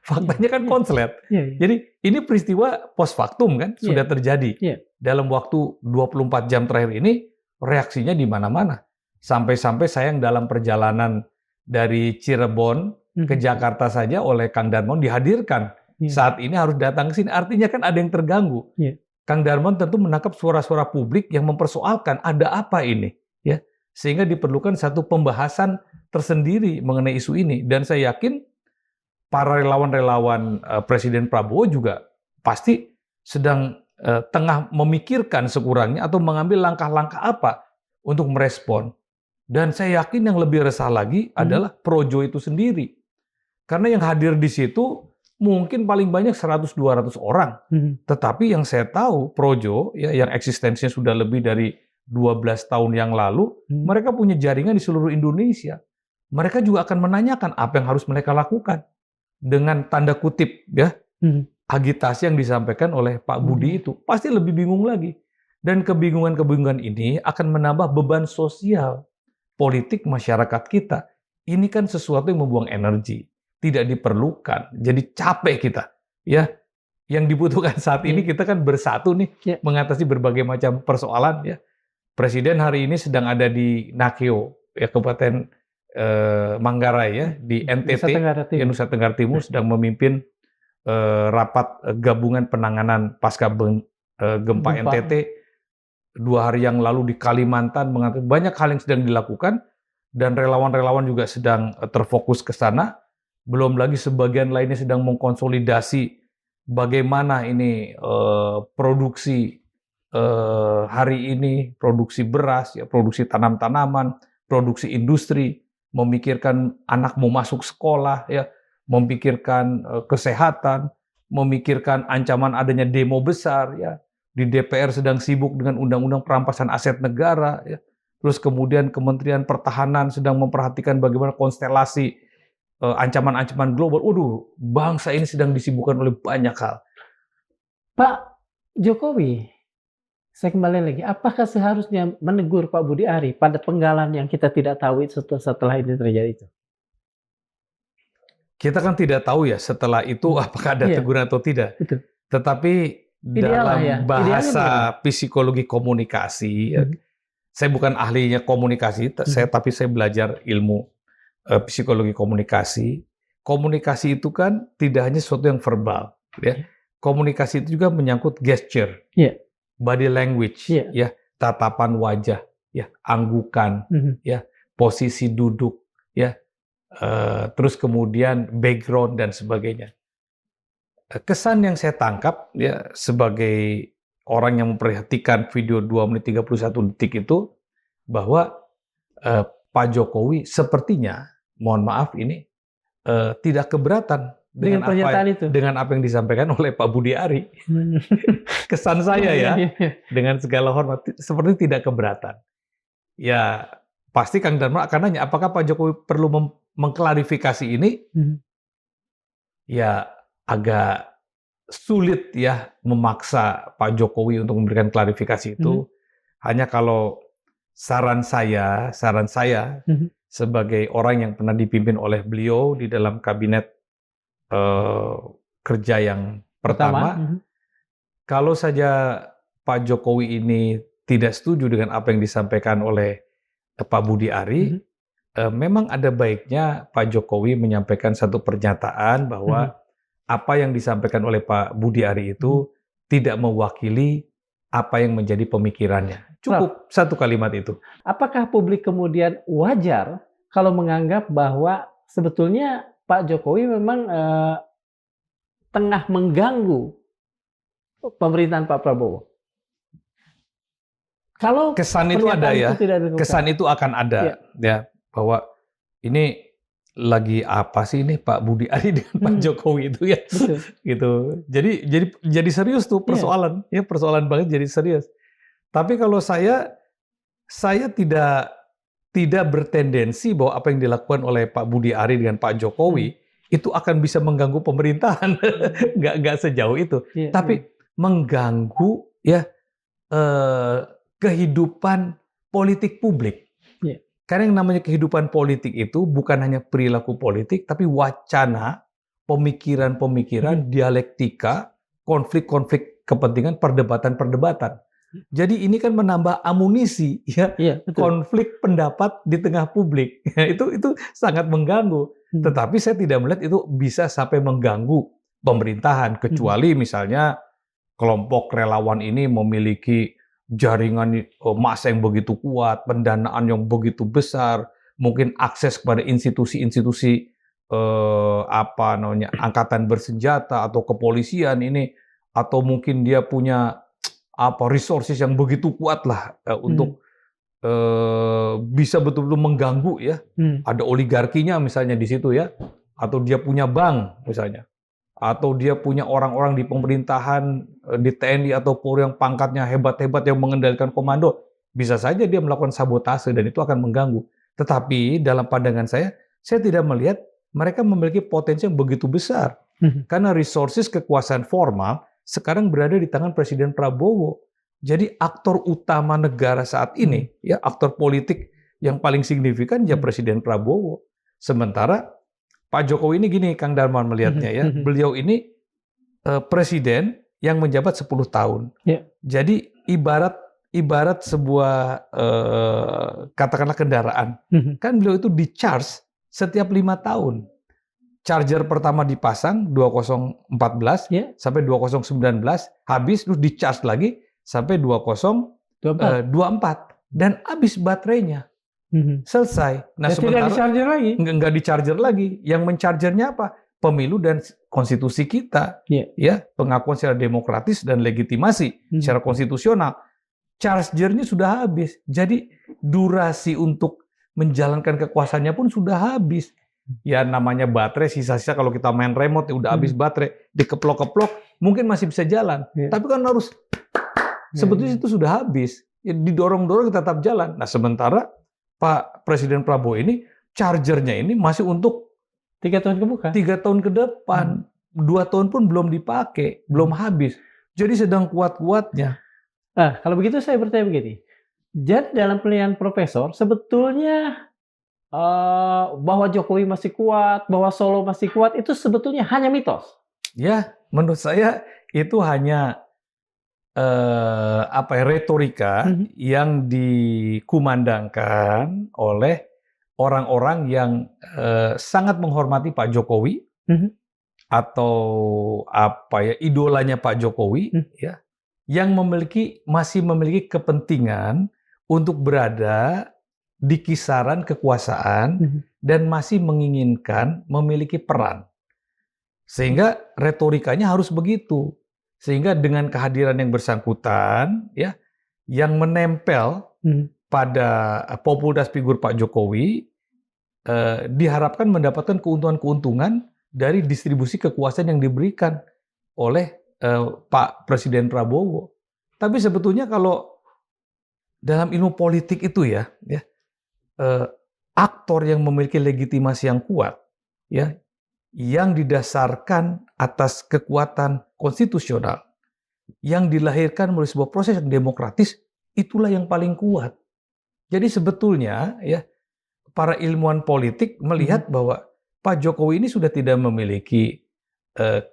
Faktanya kan konslet. Iya. Jadi ini peristiwa post factum kan, sudah terjadi. Iya. Dalam waktu 24 jam terakhir ini, reaksinya di mana-mana. Sampai-sampai saya yang dalam perjalanan dari Cirebon ke Jakarta saja oleh Kang Darmon dihadirkan. Saat ini harus datang ke sini. Artinya kan ada yang terganggu. Kang Darmon tentu menangkap suara-suara publik yang mempersoalkan ada apa ini, ya, sehingga diperlukan satu pembahasan tersendiri mengenai isu ini. Dan saya yakin para relawan-relawan Presiden Prabowo juga pasti sedang tengah memikirkan sekurangnya atau mengambil langkah-langkah apa untuk merespon. Dan saya yakin yang lebih resah lagi adalah Projo itu sendiri. Karena yang hadir di situ mungkin paling banyak 100-200 orang. Tetapi yang saya tahu Projo, ya, yang eksistensinya sudah lebih dari 12 tahun yang lalu, mereka punya jaringan di seluruh Indonesia. Mereka juga akan menanyakan apa yang harus mereka lakukan. Dengan tanda kutip, ya, agitasi yang disampaikan oleh Pak Budi itu. Pasti lebih bingung lagi. Dan kebingungan-kebingungan ini akan menambah beban sosial politik masyarakat kita. Ini kan sesuatu yang membuang energi, tidak diperlukan. Jadi capek kita, ya. Yang dibutuhkan saat ini kita kan bersatu nih mengatasi berbagai macam persoalan, ya. Presiden hari ini sedang ada di Nakeo, ya, Kabupaten Manggarai, ya, di NTT, Nusa Tenggara Timur, sedang memimpin rapat gabungan penanganan pasca gempa NTT. 2 hari yang lalu di Kalimantan, banyak hal yang sedang dilakukan, dan relawan-relawan juga sedang terfokus ke sana. Belum lagi sebagian lainnya sedang mengkonsolidasi bagaimana ini produksi hari ini, produksi beras, ya, produksi tanam-tanaman, produksi industri, memikirkan anak mau masuk sekolah, ya, memikirkan kesehatan, memikirkan ancaman adanya demo besar, ya. Di DPR sedang sibuk dengan undang-undang perampasan aset negara, ya. Terus kemudian Kementerian Pertahanan sedang memperhatikan bagaimana konstelasi ancaman-ancaman global. Waduh, bangsa ini sedang disibukkan oleh banyak hal. Pak Jokowi, saya kembali lagi, apakah seharusnya menegur Pak Budi Ari pada penggalan yang kita tidak tahu setelah ini terjadi itu? Kita kan tidak tahu ya setelah itu apakah ada teguran atau tidak. Betul. Tetapi dalam bahasa psikologi komunikasi, saya bukan ahlinya komunikasi, tapi saya belajar ilmu psikologi komunikasi. Komunikasi itu kan tidak hanya sesuatu yang verbal, ya. Komunikasi itu juga menyangkut gesture, body language, ya, tatapan wajah, ya, anggukan, ya, posisi duduk, ya, terus kemudian background dan sebagainya. Kesan yang saya tangkap, ya, sebagai orang yang memperhatikan video 2 menit 31 detik itu, bahwa Pak Jokowi sepertinya, mohon maaf ini, tidak keberatan dengan apa yang disampaikan oleh Pak Budi Ari. Kesan saya, ya, dengan segala hormat, seperti tidak keberatan. Ya, pasti Kang Darman akan nanya, apakah Pak Jokowi perlu mengklarifikasi ini? Ya, agak sulit, ya, memaksa Pak Jokowi untuk memberikan klarifikasi itu. Hanya kalau saran saya sebagai orang yang pernah dipimpin oleh beliau di dalam kabinet kerja yang pertama, kalau saja Pak Jokowi ini tidak setuju dengan apa yang disampaikan oleh Pak Budi Ari, memang ada baiknya Pak Jokowi menyampaikan satu pernyataan bahwa apa yang disampaikan oleh Pak Budi Ari itu tidak mewakili apa yang menjadi pemikirannya. Cukup satu kalimat itu. Apakah publik kemudian wajar kalau menganggap bahwa sebetulnya Pak Jokowi memang tengah mengganggu pemerintahan Pak Prabowo? Kalau kesan itu ada, ya, kesan itu akan ada, ya, bahwa ini lagi apa sih ini Pak Budi Ari dengan Pak Jokowi itu, ya. Gitu. Jadi serius tuh persoalan, ya, persoalan banget, jadi serius. Tapi kalau saya tidak bertendensi bahwa apa yang dilakukan oleh Pak Budi Ari dengan Pak Jokowi itu akan bisa mengganggu pemerintahan. Nggak sejauh itu. Iya, Tapi iya. mengganggu ya kehidupan politik publik. Iya. Karena yang namanya kehidupan politik itu bukan hanya perilaku politik, tapi wacana, pemikiran-pemikiran, dialektika, konflik-konflik kepentingan, perdebatan-perdebatan. Jadi ini kan menambah amunisi ya Iya, betul. konflik pendapat di tengah publik. Itu sangat mengganggu. Tetapi saya tidak melihat itu bisa sampai mengganggu pemerintahan, kecuali misalnya kelompok relawan ini memiliki jaringan massa yang begitu kuat, pendanaan yang begitu besar, mungkin akses kepada institusi-institusi angkatan bersenjata atau kepolisian ini, atau mungkin dia punya resources yang begitu kuat lah untuk bisa betul-betul mengganggu ya. Ada oligarkinya misalnya di situ ya, atau dia punya bank misalnya, atau dia punya orang-orang di pemerintahan, di TNI atau Polri yang pangkatnya hebat-hebat yang mengendalikan komando, bisa saja dia melakukan sabotase dan itu akan mengganggu. Tetapi dalam pandangan saya tidak melihat mereka memiliki potensi yang begitu besar. Karena resources kekuasaan formal sekarang berada di tangan Presiden Prabowo. Jadi aktor utama negara saat ini, ya aktor politik yang paling signifikan ya Presiden Prabowo. Sementara Pak Jokowi ini gini, Kang Darman melihatnya ya, beliau ini presiden yang menjabat 10 tahun. Yeah. Jadi ibarat sebuah katakanlah kendaraan, kan beliau itu di-charge setiap 5 tahun. Charger pertama dipasang 2014 sampai 2019, habis terus di-charge lagi sampai 2024 dan habis baterainya. Selesai. Nah, sementara nggak di-charger lagi. Yang men-chargernya apa? Pemilu dan konstitusi kita. Ya, pengakuan secara demokratis dan legitimasi secara konstitusional. Chargernya sudah habis. Jadi durasi untuk menjalankan kekuasaannya pun sudah habis. Ya namanya baterai, sisa-sisa kalau kita main remote ya udah habis baterai, dikeplok-keplok mungkin masih bisa jalan. Tapi kan harus sebetulnya itu sudah habis. Ya, didorong-dorong tetap jalan. Nah, sementara Pak Presiden Prabowo ini chargernya ini masih untuk 3 tahun ke 3 tahun ke depan. 2 tahun pun belum dipakai, belum habis. Jadi sedang kuat-kuatnya. Kalau begitu saya bertanya begini. Jadi dalam penilaian Profesor sebetulnya bahwa Jokowi masih kuat, bahwa Solo masih kuat itu sebetulnya hanya mitos. Ya, menurut saya itu hanya retorika yang dikumandangkan oleh orang-orang yang sangat menghormati Pak Jokowi atau idolanya Pak Jokowi ya, yang masih memiliki kepentingan untuk berada di kisaran kekuasaan dan masih menginginkan memiliki peran. Sehingga retorikanya harus begitu. Sehingga dengan kehadiran yang bersangkutan ya, yang menempel pada popularitas figur Pak Jokowi, diharapkan mendapatkan keuntungan-keuntungan dari distribusi kekuasaan yang diberikan oleh Pak Presiden Prabowo. Tapi sebetulnya kalau dalam ilmu politik itu ya aktor yang memiliki legitimasi yang kuat, ya, yang didasarkan atas kekuatan konstitusional, yang dilahirkan melalui sebuah proses yang demokratis, itulah yang paling kuat. Jadi sebetulnya, ya, para ilmuwan politik melihat bahwa Pak Jokowi ini sudah tidak memiliki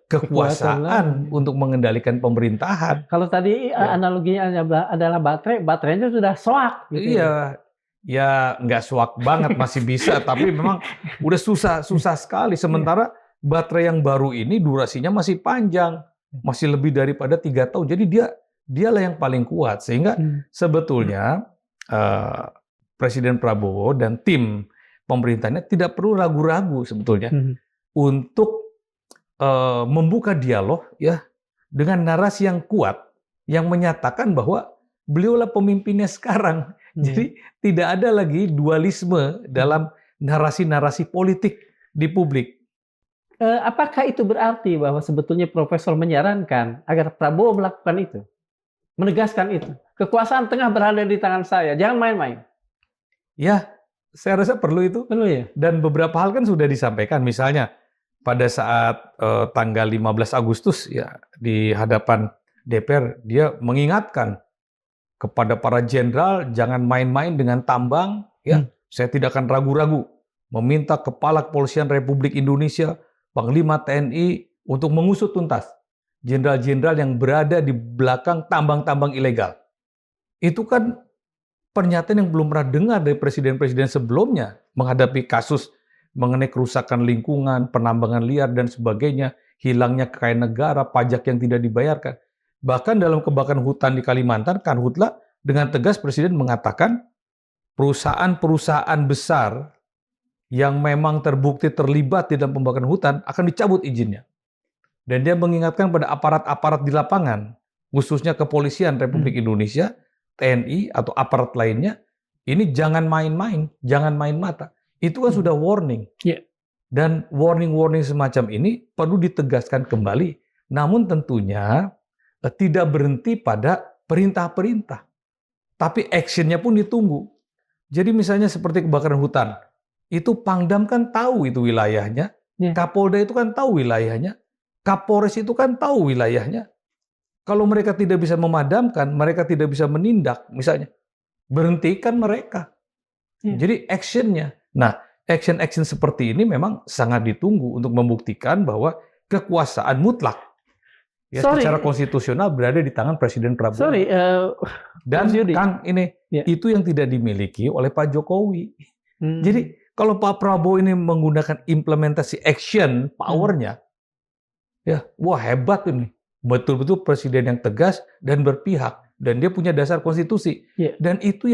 kekuasaan untuk mengendalikan pemerintahan. Kalau tadi analoginya adalah baterainya sudah soak. Gitu. Iya. Ya nggak suak banget masih bisa, tapi memang udah susah sekali. Sementara baterai yang baru ini durasinya masih panjang, masih lebih daripada 3 tahun. Jadi dialah yang paling kuat. Sehingga sebetulnya Presiden Prabowo dan tim pemerintahnya tidak perlu ragu-ragu sebetulnya untuk membuka dialog ya dengan narasi yang kuat yang menyatakan bahwa beliaulah pemimpinnya sekarang. Jadi tidak ada lagi dualisme dalam narasi-narasi politik di publik. Apakah itu berarti bahwa sebetulnya Profesor menyarankan agar Prabowo melakukan itu? Menegaskan itu? Kekuasaan tengah berada di tangan saya. Jangan main-main. Ya, saya rasa perlu itu. Perlu ya? Dan beberapa hal kan sudah disampaikan. Misalnya pada saat tanggal 15 Agustus ya di hadapan DPR, dia mengingatkan kepada para jenderal jangan main-main dengan tambang. Ya, saya tidak akan ragu-ragu meminta Kepala Kepolisian Republik Indonesia, Panglima TNI untuk mengusut tuntas jenderal-jenderal yang berada di belakang tambang-tambang ilegal. Itu kan pernyataan yang belum pernah dengar dari presiden-presiden sebelumnya menghadapi kasus mengenai kerusakan lingkungan, penambangan liar, dan sebagainya, hilangnya kekayaan negara, pajak yang tidak dibayarkan. Bahkan dalam kebakaran hutan di Kalimantan, Karhutla dengan tegas Presiden mengatakan perusahaan-perusahaan besar yang memang terbukti terlibat di dalam pembakaran hutan akan dicabut izinnya. Dan dia mengingatkan pada aparat-aparat di lapangan, khususnya kepolisian Republik Indonesia, TNI atau aparat lainnya, ini jangan main-main, jangan main mata. Itu kan sudah warning. Dan warning-warning semacam ini perlu ditegaskan kembali. Namun tentunya tidak berhenti pada perintah-perintah. Tapi actionnya pun ditunggu. Jadi misalnya seperti kebakaran hutan, itu Pangdam kan tahu itu wilayahnya, Kapolda itu kan tahu wilayahnya, Kapolres itu kan tahu wilayahnya. Kalau mereka tidak bisa memadamkan, mereka tidak bisa menindak, misalnya, berhentikan mereka. Jadi actionnya. Nah, action-action seperti ini memang sangat ditunggu untuk membuktikan bahwa kekuasaan mutlak ya secara konstitusional berada di tangan Presiden Prabowo. Dan Kang, itu yang tidak dimiliki oleh Pak Jokowi. Jadi kalau Pak Prabowo ini menggunakan implementasi action power-nya, ya, wah hebat ini. Betul-betul presiden yang tegas dan berpihak, dan dia punya dasar konstitusi. Dan itu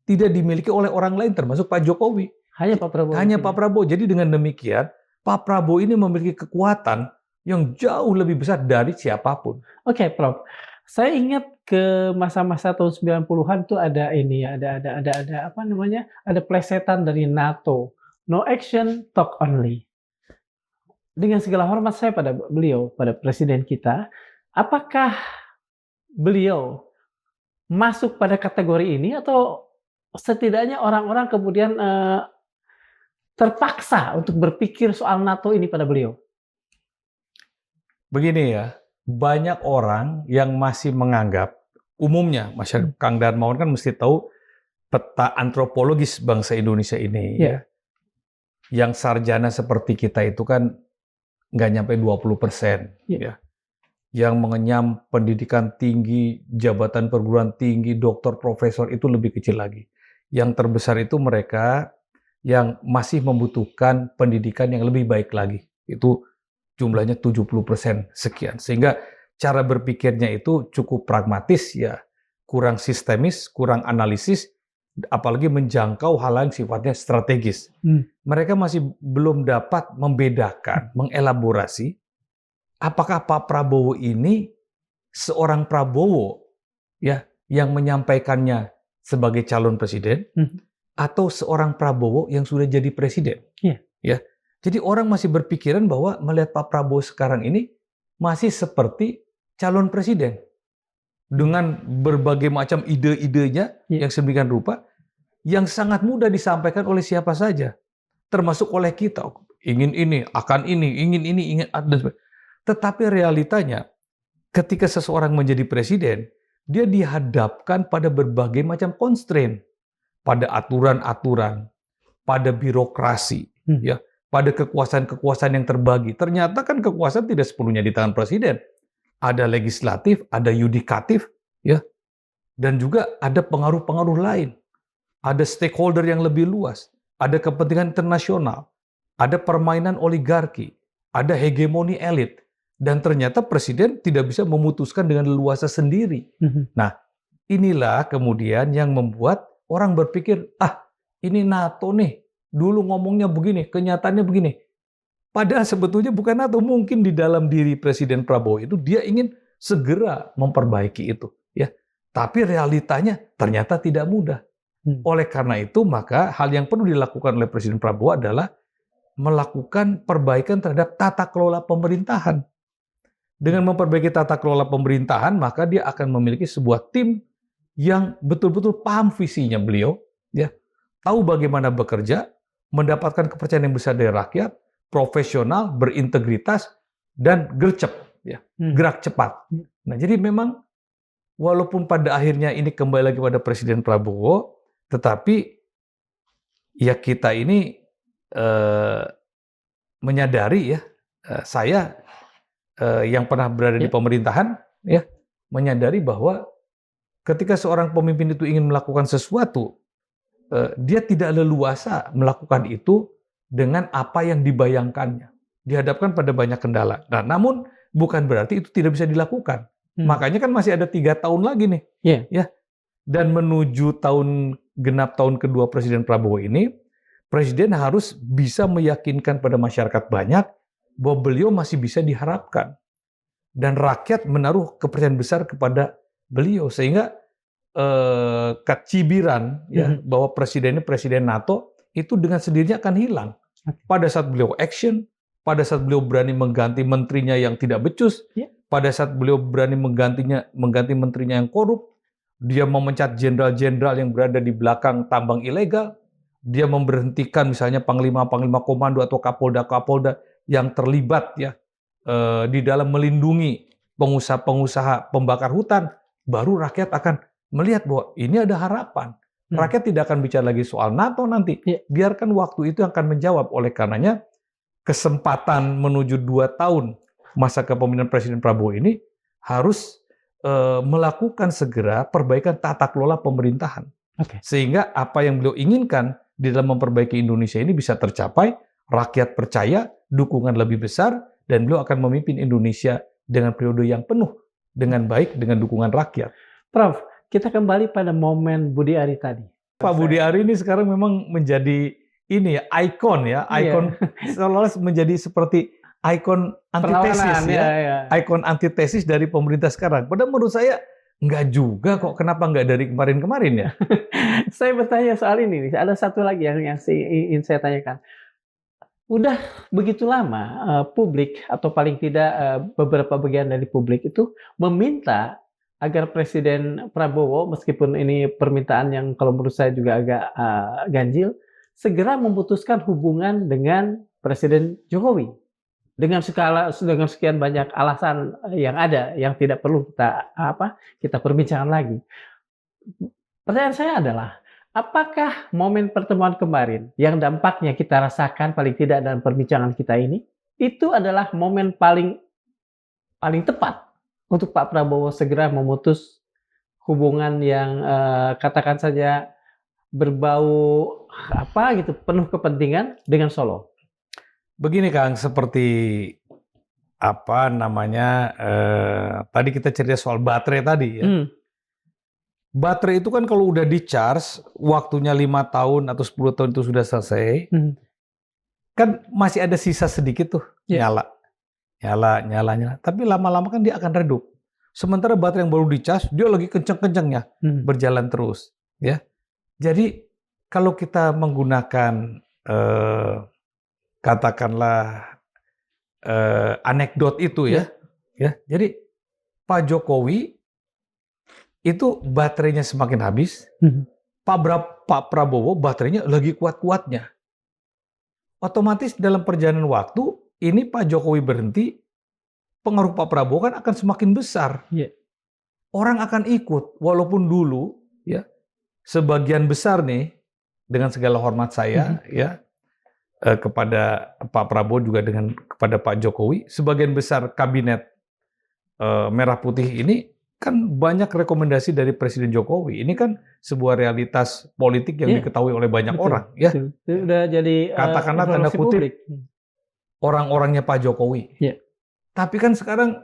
tidak dimiliki oleh orang lain, termasuk Pak Jokowi. Hanya Pak Prabowo. Hanya Pak Prabowo. Jadi dengan demikian, Pak Prabowo ini memiliki kekuatan yang jauh lebih besar dari siapapun. Oke, Prof. Saya ingat ke masa-masa tahun 90-an itu ada ini ya, ada apa namanya? Ada plesetan dari NATO. No action, talk only. Dengan segala hormat saya pada beliau, pada presiden kita, apakah beliau masuk pada kategori ini atau setidaknya orang-orang kemudian terpaksa untuk berpikir soal NATO ini pada beliau? Begini ya, banyak orang yang masih menganggap, umumnya masyarakat Kang Darmawan kan mesti tahu peta antropologis bangsa Indonesia ini. Ya. Yang sarjana seperti kita itu kan nggak nyampe 20%. Ya. Yang mengenyam pendidikan tinggi, jabatan perguruan tinggi, doktor, profesor itu lebih kecil lagi. Yang terbesar itu mereka yang masih membutuhkan pendidikan yang lebih baik lagi. Itu jumlahnya 70% sekian. Sehingga cara berpikirnya itu cukup pragmatis, ya, kurang sistemis, kurang analisis, apalagi menjangkau hal yang sifatnya strategis. Mereka masih belum dapat membedakan, mengelaborasi apakah Pak Prabowo ini seorang Prabowo ya yang menyampaikannya sebagai calon presiden atau seorang Prabowo yang sudah jadi presiden. Ya. Jadi orang masih berpikiran bahwa melihat Pak Prabowo sekarang ini masih seperti calon presiden dengan berbagai macam ide-idenya yang sedemikian rupa yang sangat mudah disampaikan oleh siapa saja, termasuk oleh kita. Ingin ini, akan ini, ingin ini, ingin dan sebagainya. Tetapi realitanya ketika seseorang menjadi presiden, dia dihadapkan pada berbagai macam constraint, pada aturan-aturan, pada birokrasi, ya. Pada kekuasaan-kekuasaan yang terbagi. Ternyata kan kekuasaan tidak sepenuhnya di tangan presiden. Ada legislatif, ada yudikatif, ya, dan juga ada pengaruh-pengaruh lain. Ada stakeholder yang lebih luas, ada kepentingan internasional, ada permainan oligarki, ada hegemoni elit, dan ternyata presiden tidak bisa memutuskan dengan leluasa sendiri. Nah, inilah kemudian yang membuat orang berpikir, ini NATO nih. Dulu ngomongnya begini, kenyataannya begini. Padahal sebetulnya bukan NATO. Mungkin di dalam diri Presiden Prabowo itu dia ingin segera memperbaiki itu, ya. Tapi realitanya ternyata tidak mudah. Oleh karena itu, maka hal yang perlu dilakukan oleh Presiden Prabowo adalah melakukan perbaikan terhadap tata kelola pemerintahan. Dengan memperbaiki tata kelola pemerintahan, maka dia akan memiliki sebuah tim yang betul-betul paham visinya beliau, ya, tahu bagaimana bekerja, mendapatkan kepercayaan yang besar dari rakyat, profesional, berintegritas, dan gercep, ya, gerak cepat. Nah, jadi memang walaupun pada akhirnya ini kembali lagi pada Presiden Prabowo, tetapi ya kita ini menyadari, ya, saya yang pernah berada di pemerintahan, ya, menyadari bahwa ketika seorang pemimpin itu ingin melakukan sesuatu, dia tidak leluasa melakukan itu dengan apa yang dibayangkannya. Dihadapkan pada banyak kendala. Nah, namun bukan berarti itu tidak bisa dilakukan. Makanya kan masih ada 3 tahun lagi nih, ya. Dan menuju genap tahun kedua Presiden Prabowo ini, Presiden harus bisa meyakinkan pada masyarakat banyak bahwa beliau masih bisa diharapkan. Dan rakyat menaruh kepercayaan besar kepada beliau. Sehingga cibiran, ya, bahwa presiden ini presiden NATO, itu dengan sendirinya akan hilang. Pada saat beliau action, pada saat beliau berani mengganti menterinya yang tidak becus, pada saat beliau berani mengganti menterinya yang korup, dia memecat jenderal-jenderal yang berada di belakang tambang ilegal, dia memberhentikan misalnya panglima-panglima komando atau kapolda-kapolda yang terlibat, ya, di dalam melindungi pengusaha-pengusaha pembakar hutan, baru rakyat akan melihat bahwa ini ada harapan. Rakyat tidak akan bicara lagi soal NATO nanti. Biarkan waktu itu akan menjawab. Oleh karenanya, kesempatan menuju 2 tahun masa kepemimpinan Presiden Prabowo ini harus melakukan segera perbaikan tata kelola pemerintahan. Sehingga apa yang beliau inginkan di dalam memperbaiki Indonesia ini bisa tercapai, rakyat percaya, dukungan lebih besar, dan beliau akan memimpin Indonesia dengan periode yang penuh, dengan baik, dengan dukungan rakyat. Prof, kita kembali pada momen Budi Ari tadi. Pak Budi Ari ini sekarang memang menjadi ini ya, ikon ya, ikon seolah-olah menjadi seperti ikon antitesis ikon antitesis dari pemerintah sekarang. Padahal menurut saya enggak juga kok, kenapa enggak dari kemarin-kemarin ya? Saya bertanya soal ini, ada satu lagi yang ingin saya tanyakan. Udah begitu lama publik atau paling tidak beberapa bagian dari publik itu meminta agar Presiden Prabowo, meskipun ini permintaan yang kalau menurut saya juga agak ganjil, segera memutuskan hubungan dengan Presiden Jokowi dengan sekian banyak alasan yang ada yang tidak perlu kita perbincangkan lagi. Pertanyaan saya adalah, apakah momen pertemuan kemarin yang dampaknya kita rasakan paling tidak dalam perbincangan kita ini, itu adalah momen paling tepat untuk Pak Prabowo segera memutus hubungan yang katakan saja berbau penuh kepentingan dengan Solo? Begini Kang, seperti tadi kita cerita soal baterai tadi ya. Baterai itu kan kalau udah di-charge, waktunya 5 tahun atau 10 tahun itu sudah selesai, kan masih ada sisa sedikit tuh, nyala. Tapi lama-lama kan dia akan redup. Sementara baterai yang baru di-charge, dia lagi kenceng-kencengnya, berjalan terus. Ya. Jadi, kalau kita menggunakan, katakanlah, anekdot itu ya. Jadi, Pak Jokowi itu baterainya semakin habis, Pak Prabowo baterainya lagi kuat-kuatnya. Otomatis dalam perjalanan waktu, ini Pak Jokowi berhenti, pengaruh Pak Prabowo kan akan semakin besar. Orang akan ikut, walaupun dulu ya sebagian besar nih, dengan segala hormat saya ya kepada Pak Prabowo juga kepada Pak Jokowi, sebagian besar kabinet Merah Putih ini kan banyak rekomendasi dari Presiden Jokowi. Ini kan sebuah realitas politik yang diketahui oleh banyak orang. Ya, sudah jadi katakanlah tanda kutip orang-orangnya Pak Jokowi. Tapi kan sekarang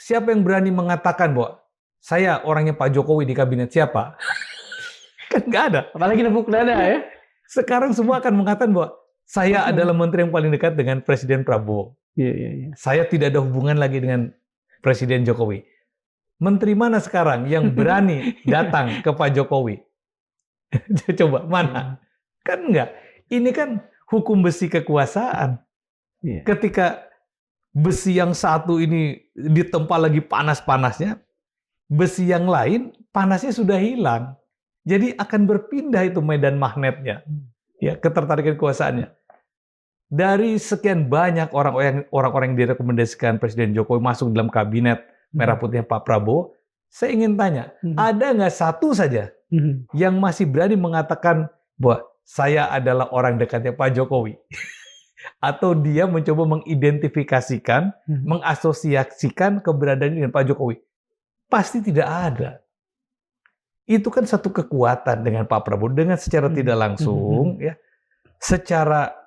siapa yang berani mengatakan bahwa saya orangnya Pak Jokowi di kabinet siapa? Kan nggak ada. Apalagi nepuk dada ya. Sekarang semua akan mengatakan bahwa saya adalah menteri yang paling dekat dengan Presiden Prabowo. Saya tidak ada hubungan lagi dengan Presiden Jokowi. Menteri mana sekarang yang berani datang ke Pak Jokowi? Coba, mana? Kan enggak. Ini kan hukum besi kekuasaan. Ketika besi yang satu ini ditempa lagi panas-panasnya, besi yang lain panasnya sudah hilang. Jadi akan berpindah itu medan magnetnya, ya, ketertarikan kekuasaannya. Dari sekian banyak orang-orang yang direkomendasikan Presiden Jokowi masuk dalam kabinet merah putihnya Pak Prabowo, saya ingin tanya, ada nggak satu saja yang masih berani mengatakan bahwa saya adalah orang dekatnya Pak Jokowi? Atau dia mencoba mengidentifikasikan, mengasosiasikan keberadaannya dengan Pak Jokowi? Pasti tidak ada. Itu kan satu kekuatan dengan Pak Prabowo, dengan secara tidak langsung, ya, secara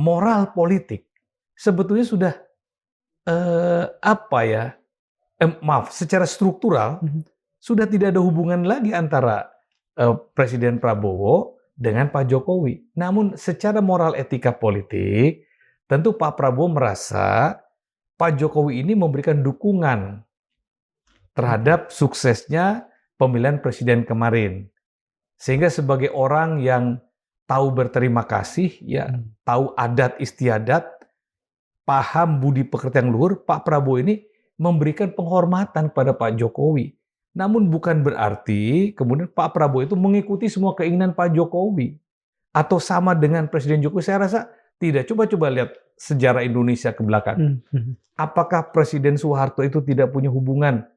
moral politik sebetulnya sudah secara struktural sudah tidak ada hubungan lagi antara Presiden Prabowo dengan Pak Jokowi. Namun secara moral etika politik tentu Pak Prabowo merasa Pak Jokowi ini memberikan dukungan terhadap suksesnya pemilihan presiden kemarin. Sehingga sebagai orang yang tahu berterima kasih, ya, tahu adat istiadat, paham budi pekerti yang luhur, Pak Prabowo ini memberikan penghormatan pada Pak Jokowi. Namun bukan berarti kemudian Pak Prabowo itu mengikuti semua keinginan Pak Jokowi atau sama dengan Presiden Jokowi. Saya rasa tidak. Coba lihat sejarah Indonesia ke belakang. Apakah Presiden Soeharto itu tidak punya hubungan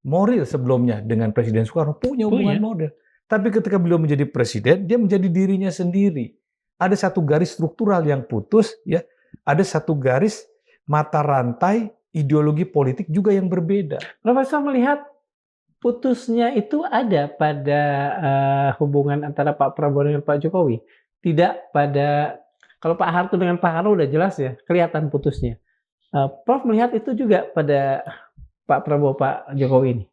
moral sebelumnya dengan Presiden Soekarno? Punya hubungan moral. Tapi ketika beliau menjadi presiden, dia menjadi dirinya sendiri. Ada satu garis struktural yang putus, ya. Ada satu garis mata rantai ideologi politik juga yang berbeda. Profesor melihat putusnya itu ada pada hubungan antara Pak Prabowo dengan Pak Jokowi. Tidak pada, kalau Pak Harto dengan Pak Karno udah jelas ya, kelihatan putusnya. Prof melihat itu juga pada Pak Prabowo, Pak Jokowi ini.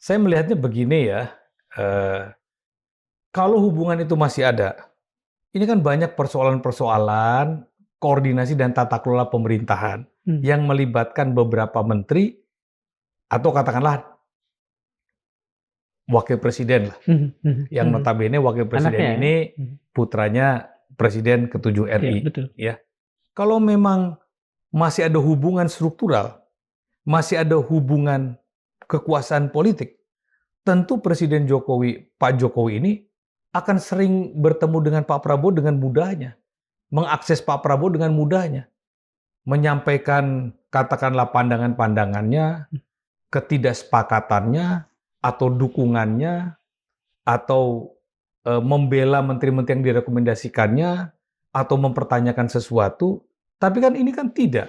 Saya melihatnya begini ya. Kalau hubungan itu masih ada, ini kan banyak persoalan-persoalan koordinasi dan tata kelola pemerintahan yang melibatkan beberapa menteri atau katakanlah wakil presiden lah, yang notabene wakil presiden ini putranya Presiden ke-7 RI. Ya, betul. Ya. Kalau memang masih ada hubungan struktural, masih ada hubungan kekuasaan politik, tentu Presiden Jokowi, Pak Jokowi ini akan sering bertemu dengan Pak Prabowo dengan mudahnya, mengakses Pak Prabowo dengan mudahnya, menyampaikan katakanlah pandangan-pandangannya, ketidaksepakatannya, atau dukungannya, atau membela menteri-menteri yang direkomendasikannya, atau mempertanyakan sesuatu. Tapi kan ini kan tidak.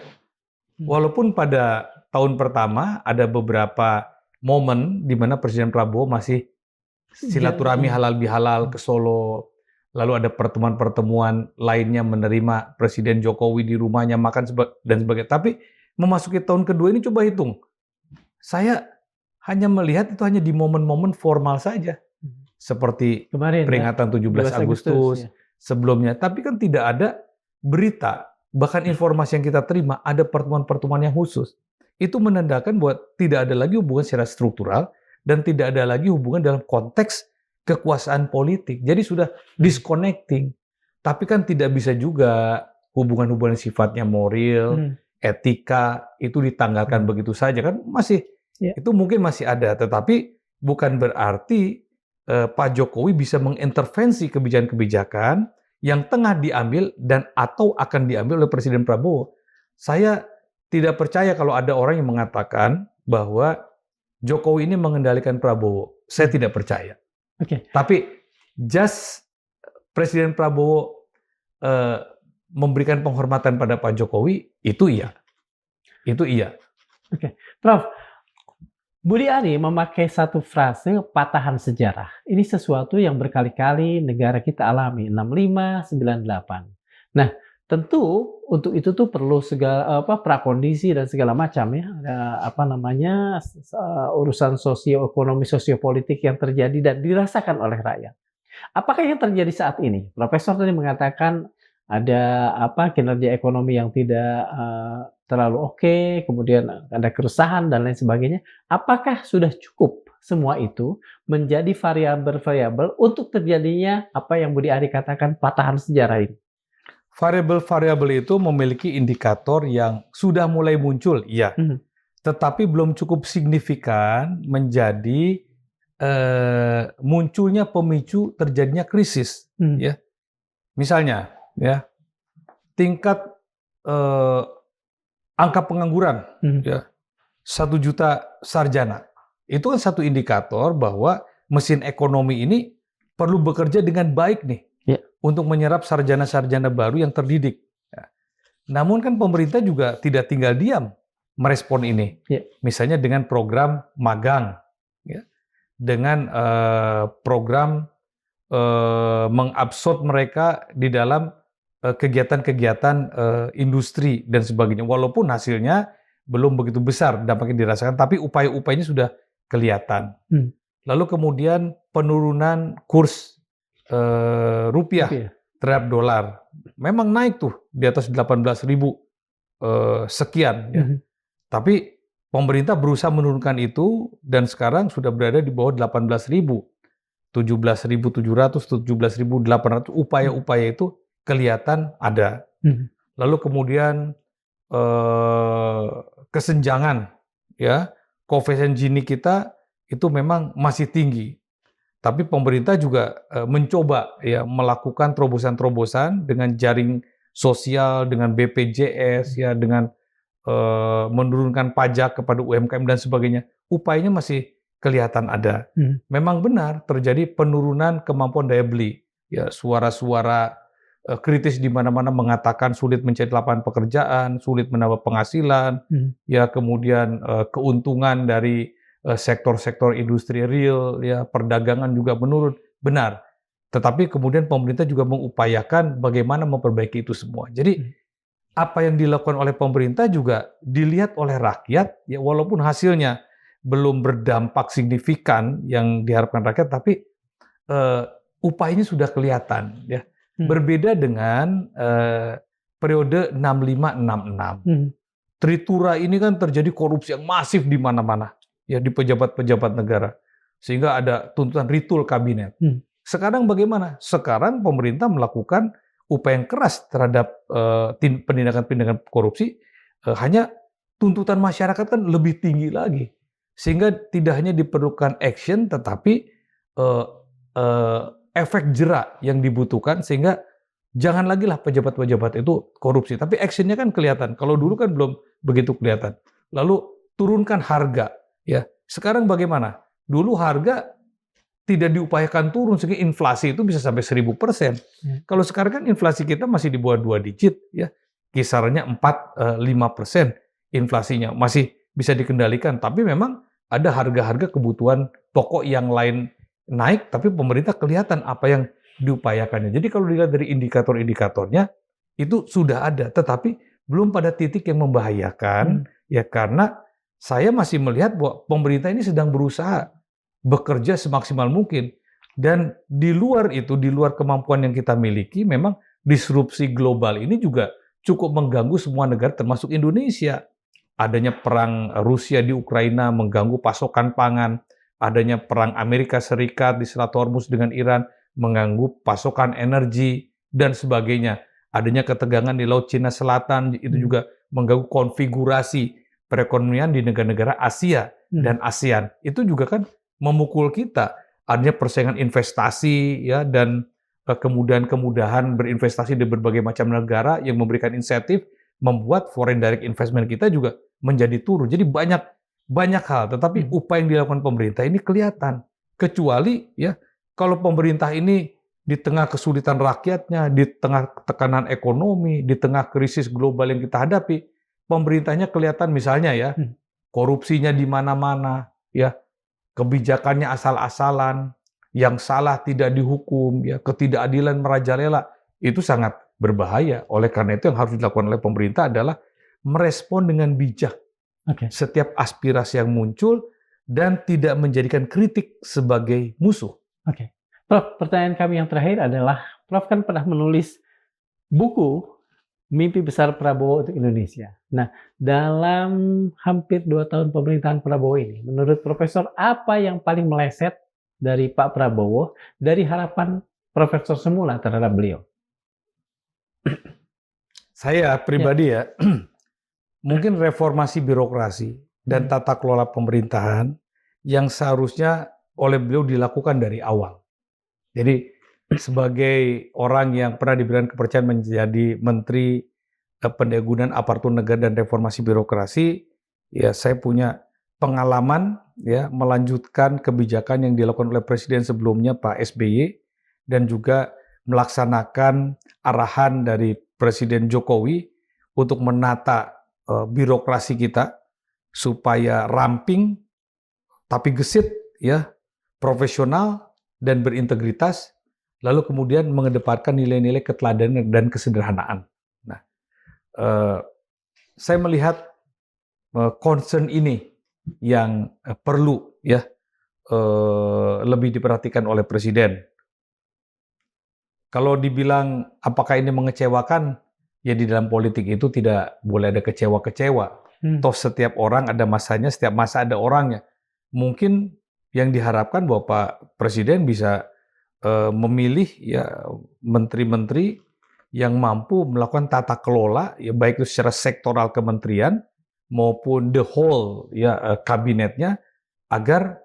Walaupun pada tahun pertama ada beberapa momen di mana Presiden Prabowo masih silaturahmi halal bihalal ke Solo, lalu ada pertemuan-pertemuan lainnya menerima Presiden Jokowi di rumahnya makan dan sebagainya. Tapi memasuki tahun kedua ini coba hitung, saya hanya melihat itu hanya di momen-momen formal saja, seperti kemarin peringatan 17 Agustus, ya. Sebelumnya. Tapi kan tidak ada berita, bahkan informasi yang kita terima ada pertemuan-pertemuan yang khusus. Itu menandakan bahwa tidak ada lagi hubungan secara struktural dan tidak ada lagi hubungan dalam konteks kekuasaan politik. Jadi sudah disconnecting. Tapi kan tidak bisa juga hubungan-hubungan sifatnya moral, etika itu ditanggalkan begitu saja kan masih itu mungkin masih ada. Tetapi bukan berarti Pak Jokowi bisa mengintervensi kebijakan-kebijakan yang tengah diambil dan atau akan diambil oleh Presiden Prabowo. Saya tidak percaya kalau ada orang yang mengatakan bahwa Jokowi ini mengendalikan Prabowo. Saya tidak percaya. Tapi just Presiden Prabowo memberikan penghormatan pada Pak Jokowi, itu iya. Itu iya. Prof, Budi Ari memakai satu frase patahan sejarah. Ini sesuatu yang berkali-kali negara kita alami, 65, 98. Nah, tentu untuk itu tuh perlu segala prakondisi dan segala macam ya. Ada urusan sosioekonomi, sosiopolitik yang terjadi dan dirasakan oleh rakyat. Apakah yang terjadi saat ini? Profesor tadi mengatakan ada kinerja ekonomi yang tidak terlalu oke, kemudian ada keresahan dan lain sebagainya. Apakah sudah cukup semua itu menjadi variabel-variabel untuk terjadinya apa yang Budi Ari katakan patahan sejarah ini? Variabel-variabel itu memiliki indikator yang sudah mulai muncul, iya. Tetapi belum cukup signifikan menjadi munculnya pemicu terjadinya krisis, ya. Misalnya, ya, tingkat angka pengangguran, ya, 1 juta sarjana. Itu kan satu indikator bahwa mesin ekonomi ini perlu bekerja dengan baik nih, untuk menyerap sarjana-sarjana baru yang terdidik. Ya. Namun kan pemerintah juga tidak tinggal diam merespon ini. Misalnya dengan program magang, ya, dengan program mengabsorb mereka di dalam kegiatan-kegiatan industri dan sebagainya. Walaupun hasilnya belum begitu besar dampaknya dirasakan, tapi upaya-upayanya sudah kelihatan. Lalu kemudian penurunan kurs rupiah terhadap dolar. Memang naik tuh di atas 18.000 sekian. Ya. Tapi pemerintah berusaha menurunkan itu dan sekarang sudah berada di bawah 18.000. 17.700, 17.800, upaya-upaya itu kelihatan ada. Lalu kemudian kesenjangan, ya, koefisien Gini kita itu memang masih tinggi. Tapi pemerintah juga mencoba, ya, melakukan terobosan-terobosan dengan jaring sosial, dengan BPJS, ya, dengan menurunkan pajak kepada UMKM dan sebagainya. Upayanya masih kelihatan ada. Memang benar terjadi penurunan kemampuan daya beli. Ya, suara-suara kritis di mana-mana mengatakan sulit mencari lapangan pekerjaan, sulit menambah penghasilan, ya, kemudian keuntungan dari sektor-sektor industri real, ya, perdagangan juga menurun. Benar. Tetapi kemudian pemerintah juga mengupayakan bagaimana memperbaiki itu semua. Jadi apa yang dilakukan oleh pemerintah juga dilihat oleh rakyat, ya, walaupun hasilnya belum berdampak signifikan yang diharapkan rakyat, tapi upayanya sudah kelihatan, ya. Berbeda dengan periode 65-66. Tritura ini kan terjadi korupsi yang masif di mana-mana, ya, di pejabat-pejabat negara, sehingga ada tuntutan ritul kabinet. Sekarang bagaimana? Sekarang pemerintah melakukan upaya yang keras terhadap penindakan-penindakan korupsi, hanya tuntutan masyarakat kan lebih tinggi lagi, sehingga tidak hanya diperlukan action, tetapi efek jerak yang dibutuhkan, sehingga jangan lagi lah pejabat-pejabat itu korupsi. Tapi actionnya kan kelihatan. Kalau dulu kan belum begitu kelihatan. Lalu turunkan harga. Ya, sekarang bagaimana? Dulu harga tidak diupayakan turun sehingga inflasi itu bisa sampai 1000%. Kalau sekarang kan inflasi kita masih di bawah 2 digit, ya, kisarannya 4-5% inflasinya masih bisa dikendalikan. Tapi memang ada harga-harga kebutuhan pokok yang lain naik, tapi pemerintah kelihatan apa yang diupayakannya. Jadi kalau dilihat dari indikator-indikatornya itu sudah ada, tetapi belum pada titik yang membahayakan, ya, karena saya masih melihat bahwa pemerintah ini sedang berusaha bekerja semaksimal mungkin. Dan di luar itu, di luar kemampuan yang kita miliki, memang disrupsi global ini juga cukup mengganggu semua negara termasuk Indonesia. Adanya perang Rusia di Ukraina mengganggu pasokan pangan, adanya perang Amerika Serikat di Selat Hormuz dengan Iran mengganggu pasokan energi dan sebagainya. Adanya ketegangan di Laut Cina Selatan itu juga mengganggu konfigurasi perekonomian di negara-negara Asia dan ASEAN. Itu juga kan memukul kita. Adanya persaingan investasi, ya, dan kemudahan berinvestasi di berbagai macam negara yang memberikan insentif membuat foreign direct investment kita juga menjadi turun. Jadi banyak hal, tetapi upaya yang dilakukan pemerintah ini kelihatan. Kecuali, ya, kalau pemerintah ini di tengah kesulitan rakyatnya, di tengah tekanan ekonomi, di tengah krisis global yang kita hadapi, pemerintahnya kelihatan misalnya, ya, korupsinya di mana-mana, ya, kebijakannya asal-asalan, yang salah tidak dihukum, ya, ketidakadilan merajalela, itu sangat berbahaya. Oleh karena itu yang harus dilakukan oleh pemerintah adalah merespon dengan bijak setiap aspirasi yang muncul dan tidak menjadikan kritik sebagai musuh. Prof, pertanyaan kami yang terakhir adalah, Prof kan pernah menulis buku Mimpi Besar Prabowo untuk Indonesia. Nah, dalam hampir 2 tahun pemerintahan Prabowo ini, menurut Profesor, apa yang paling meleset dari Pak Prabowo dari harapan Profesor semula terhadap beliau? Saya pribadi ya, mungkin reformasi birokrasi dan tata kelola pemerintahan yang seharusnya oleh beliau dilakukan dari awal. Jadi sebagai orang yang pernah diberikan kepercayaan menjadi Menteri Pendayagunaan Aparatur Negara dan Reformasi Birokrasi, ya saya punya pengalaman ya melanjutkan kebijakan yang dilakukan oleh Presiden sebelumnya Pak SBY dan juga melaksanakan arahan dari Presiden Jokowi untuk menata birokrasi kita supaya ramping tapi gesit ya, profesional dan berintegritas, lalu kemudian mengedepankan nilai-nilai keteladanan dan kesederhanaan. Nah, saya melihat concern ini yang perlu ya lebih diperhatikan oleh Presiden. Kalau dibilang apakah ini mengecewakan, ya di dalam politik itu tidak boleh ada kecewa-kecewa. Toh setiap orang ada masanya, setiap masa ada orangnya. Mungkin yang diharapkan bahwa Pak Presiden bisa memilih ya menteri-menteri yang mampu melakukan tata kelola, ya baik itu secara sektoral kementerian maupun the whole ya kabinetnya, agar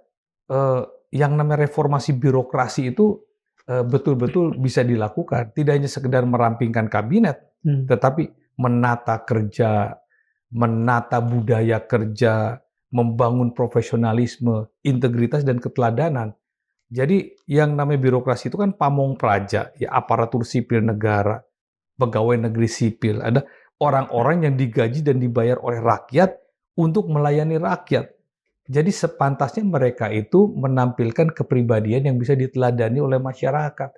yang namanya reformasi birokrasi itu betul-betul bisa dilakukan. Tidak hanya sekedar merampingkan kabinet, tetapi menata kerja, menata budaya kerja, membangun profesionalisme, integritas dan keteladanan. Jadi yang namanya birokrasi itu kan pamong praja, ya aparatur sipil negara, pegawai negeri sipil, ada orang-orang yang digaji dan dibayar oleh rakyat untuk melayani rakyat. Jadi sepantasnya mereka itu menampilkan kepribadian yang bisa diteladani oleh masyarakat.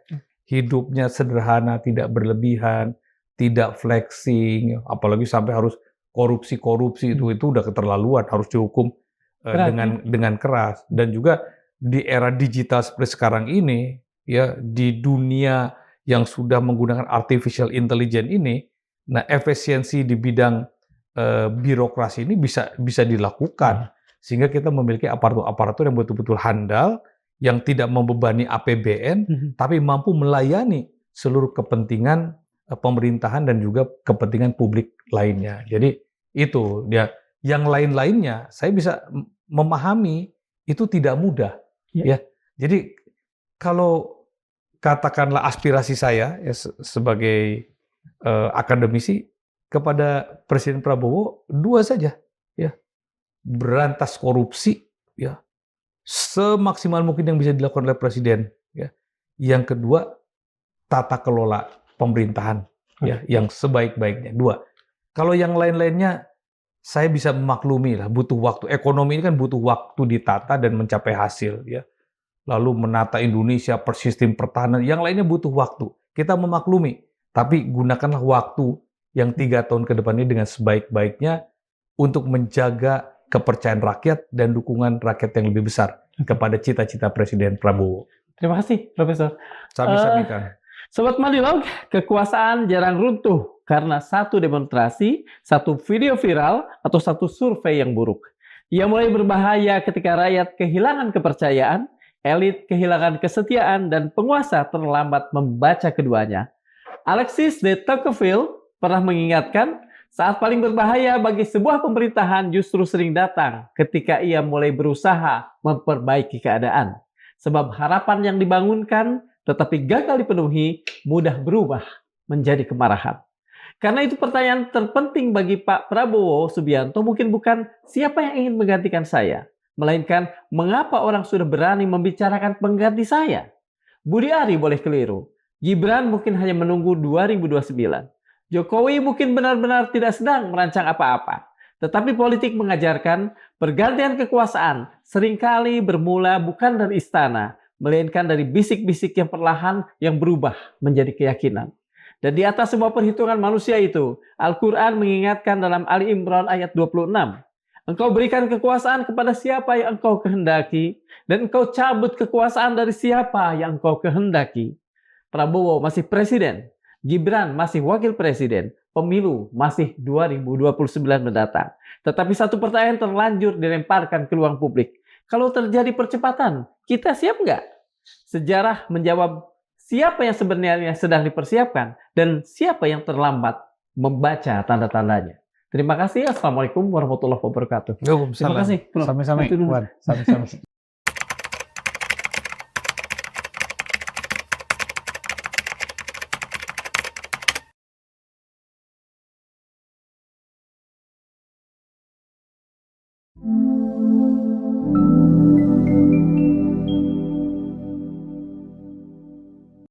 Hidupnya sederhana, tidak berlebihan, tidak flexing, apalagi sampai harus korupsi itu udah keterlaluan, harus dihukum dengan keras. Dan juga di era digital seperti sekarang ini, ya di dunia yang sudah menggunakan artificial intelligence ini, nah efisiensi di bidang birokrasi ini bisa dilakukan. Sehingga kita memiliki aparatur-aparatur yang betul-betul handal, yang tidak membebani APBN, tapi mampu melayani seluruh kepentingan pemerintahan dan juga kepentingan publik lainnya. Jadi itu dia. Yang lain-lainnya saya bisa memahami itu tidak mudah. Ya. Jadi kalau katakanlah aspirasi saya ya, sebagai akademisi kepada Presiden Prabowo, dua saja, ya. Berantas korupsi, ya, semaksimal mungkin yang bisa dilakukan oleh Presiden, ya. Yang kedua, tata kelola pemerintahan, ya, yang sebaik-baiknya. Dua. Kalau yang lain-lainnya, saya bisa memaklumi lah, butuh waktu. Ekonomi ini kan butuh waktu ditata dan mencapai hasil, ya. Lalu menata Indonesia per sistem pertahanan, yang lainnya butuh waktu. Kita memaklumi, tapi gunakanlah waktu yang 3 tahun ke depan ini dengan sebaik-baiknya untuk menjaga kepercayaan rakyat dan dukungan rakyat yang lebih besar kepada cita-cita Presiden Prabowo. Terima kasih, Profesor. Sami-sami, Kang. Sobat Madilog, kekuasaan jarang runtuh karena satu demonstrasi, satu video viral, atau satu survei yang buruk. Ia mulai berbahaya ketika rakyat kehilangan kepercayaan, elit kehilangan kesetiaan, dan penguasa terlambat membaca keduanya. Alexis de Tocqueville pernah mengingatkan, saat paling berbahaya bagi sebuah pemerintahan justru sering datang ketika ia mulai berusaha memperbaiki keadaan. Sebab harapan yang dibangunkan tetapi gagal dipenuhi mudah berubah menjadi kemarahan. Karena itu pertanyaan terpenting bagi Pak Prabowo Subianto mungkin bukan siapa yang ingin menggantikan saya, melainkan mengapa orang sudah berani membicarakan pengganti saya. Budi Ari boleh keliru, Gibran mungkin hanya menunggu 2029. Jokowi mungkin benar-benar tidak sedang merancang apa-apa. Tetapi politik mengajarkan pergantian kekuasaan seringkali bermula bukan dari istana, melainkan dari bisik-bisik yang perlahan yang berubah menjadi keyakinan. Dan di atas semua perhitungan manusia itu, Al-Quran mengingatkan dalam Ali Imran ayat 26. Engkau berikan kekuasaan kepada siapa yang engkau kehendaki, dan engkau cabut kekuasaan dari siapa yang engkau kehendaki. Prabowo masih presiden, Gibran masih wakil presiden, pemilu masih 2029 mendatang. Tetapi satu pertanyaan terlanjur dilemparkan ke ruang publik. Kalau terjadi percepatan, kita siap nggak? Sejarah menjawab siapa yang sebenarnya sedang dipersiapkan dan siapa yang terlambat membaca tanda-tandanya. Terima kasih. Assalamualaikum warahmatullahi wabarakatuh. Terima kasih. Bro. Sami-sami. Matur nuwun. Wan. Sami-sami.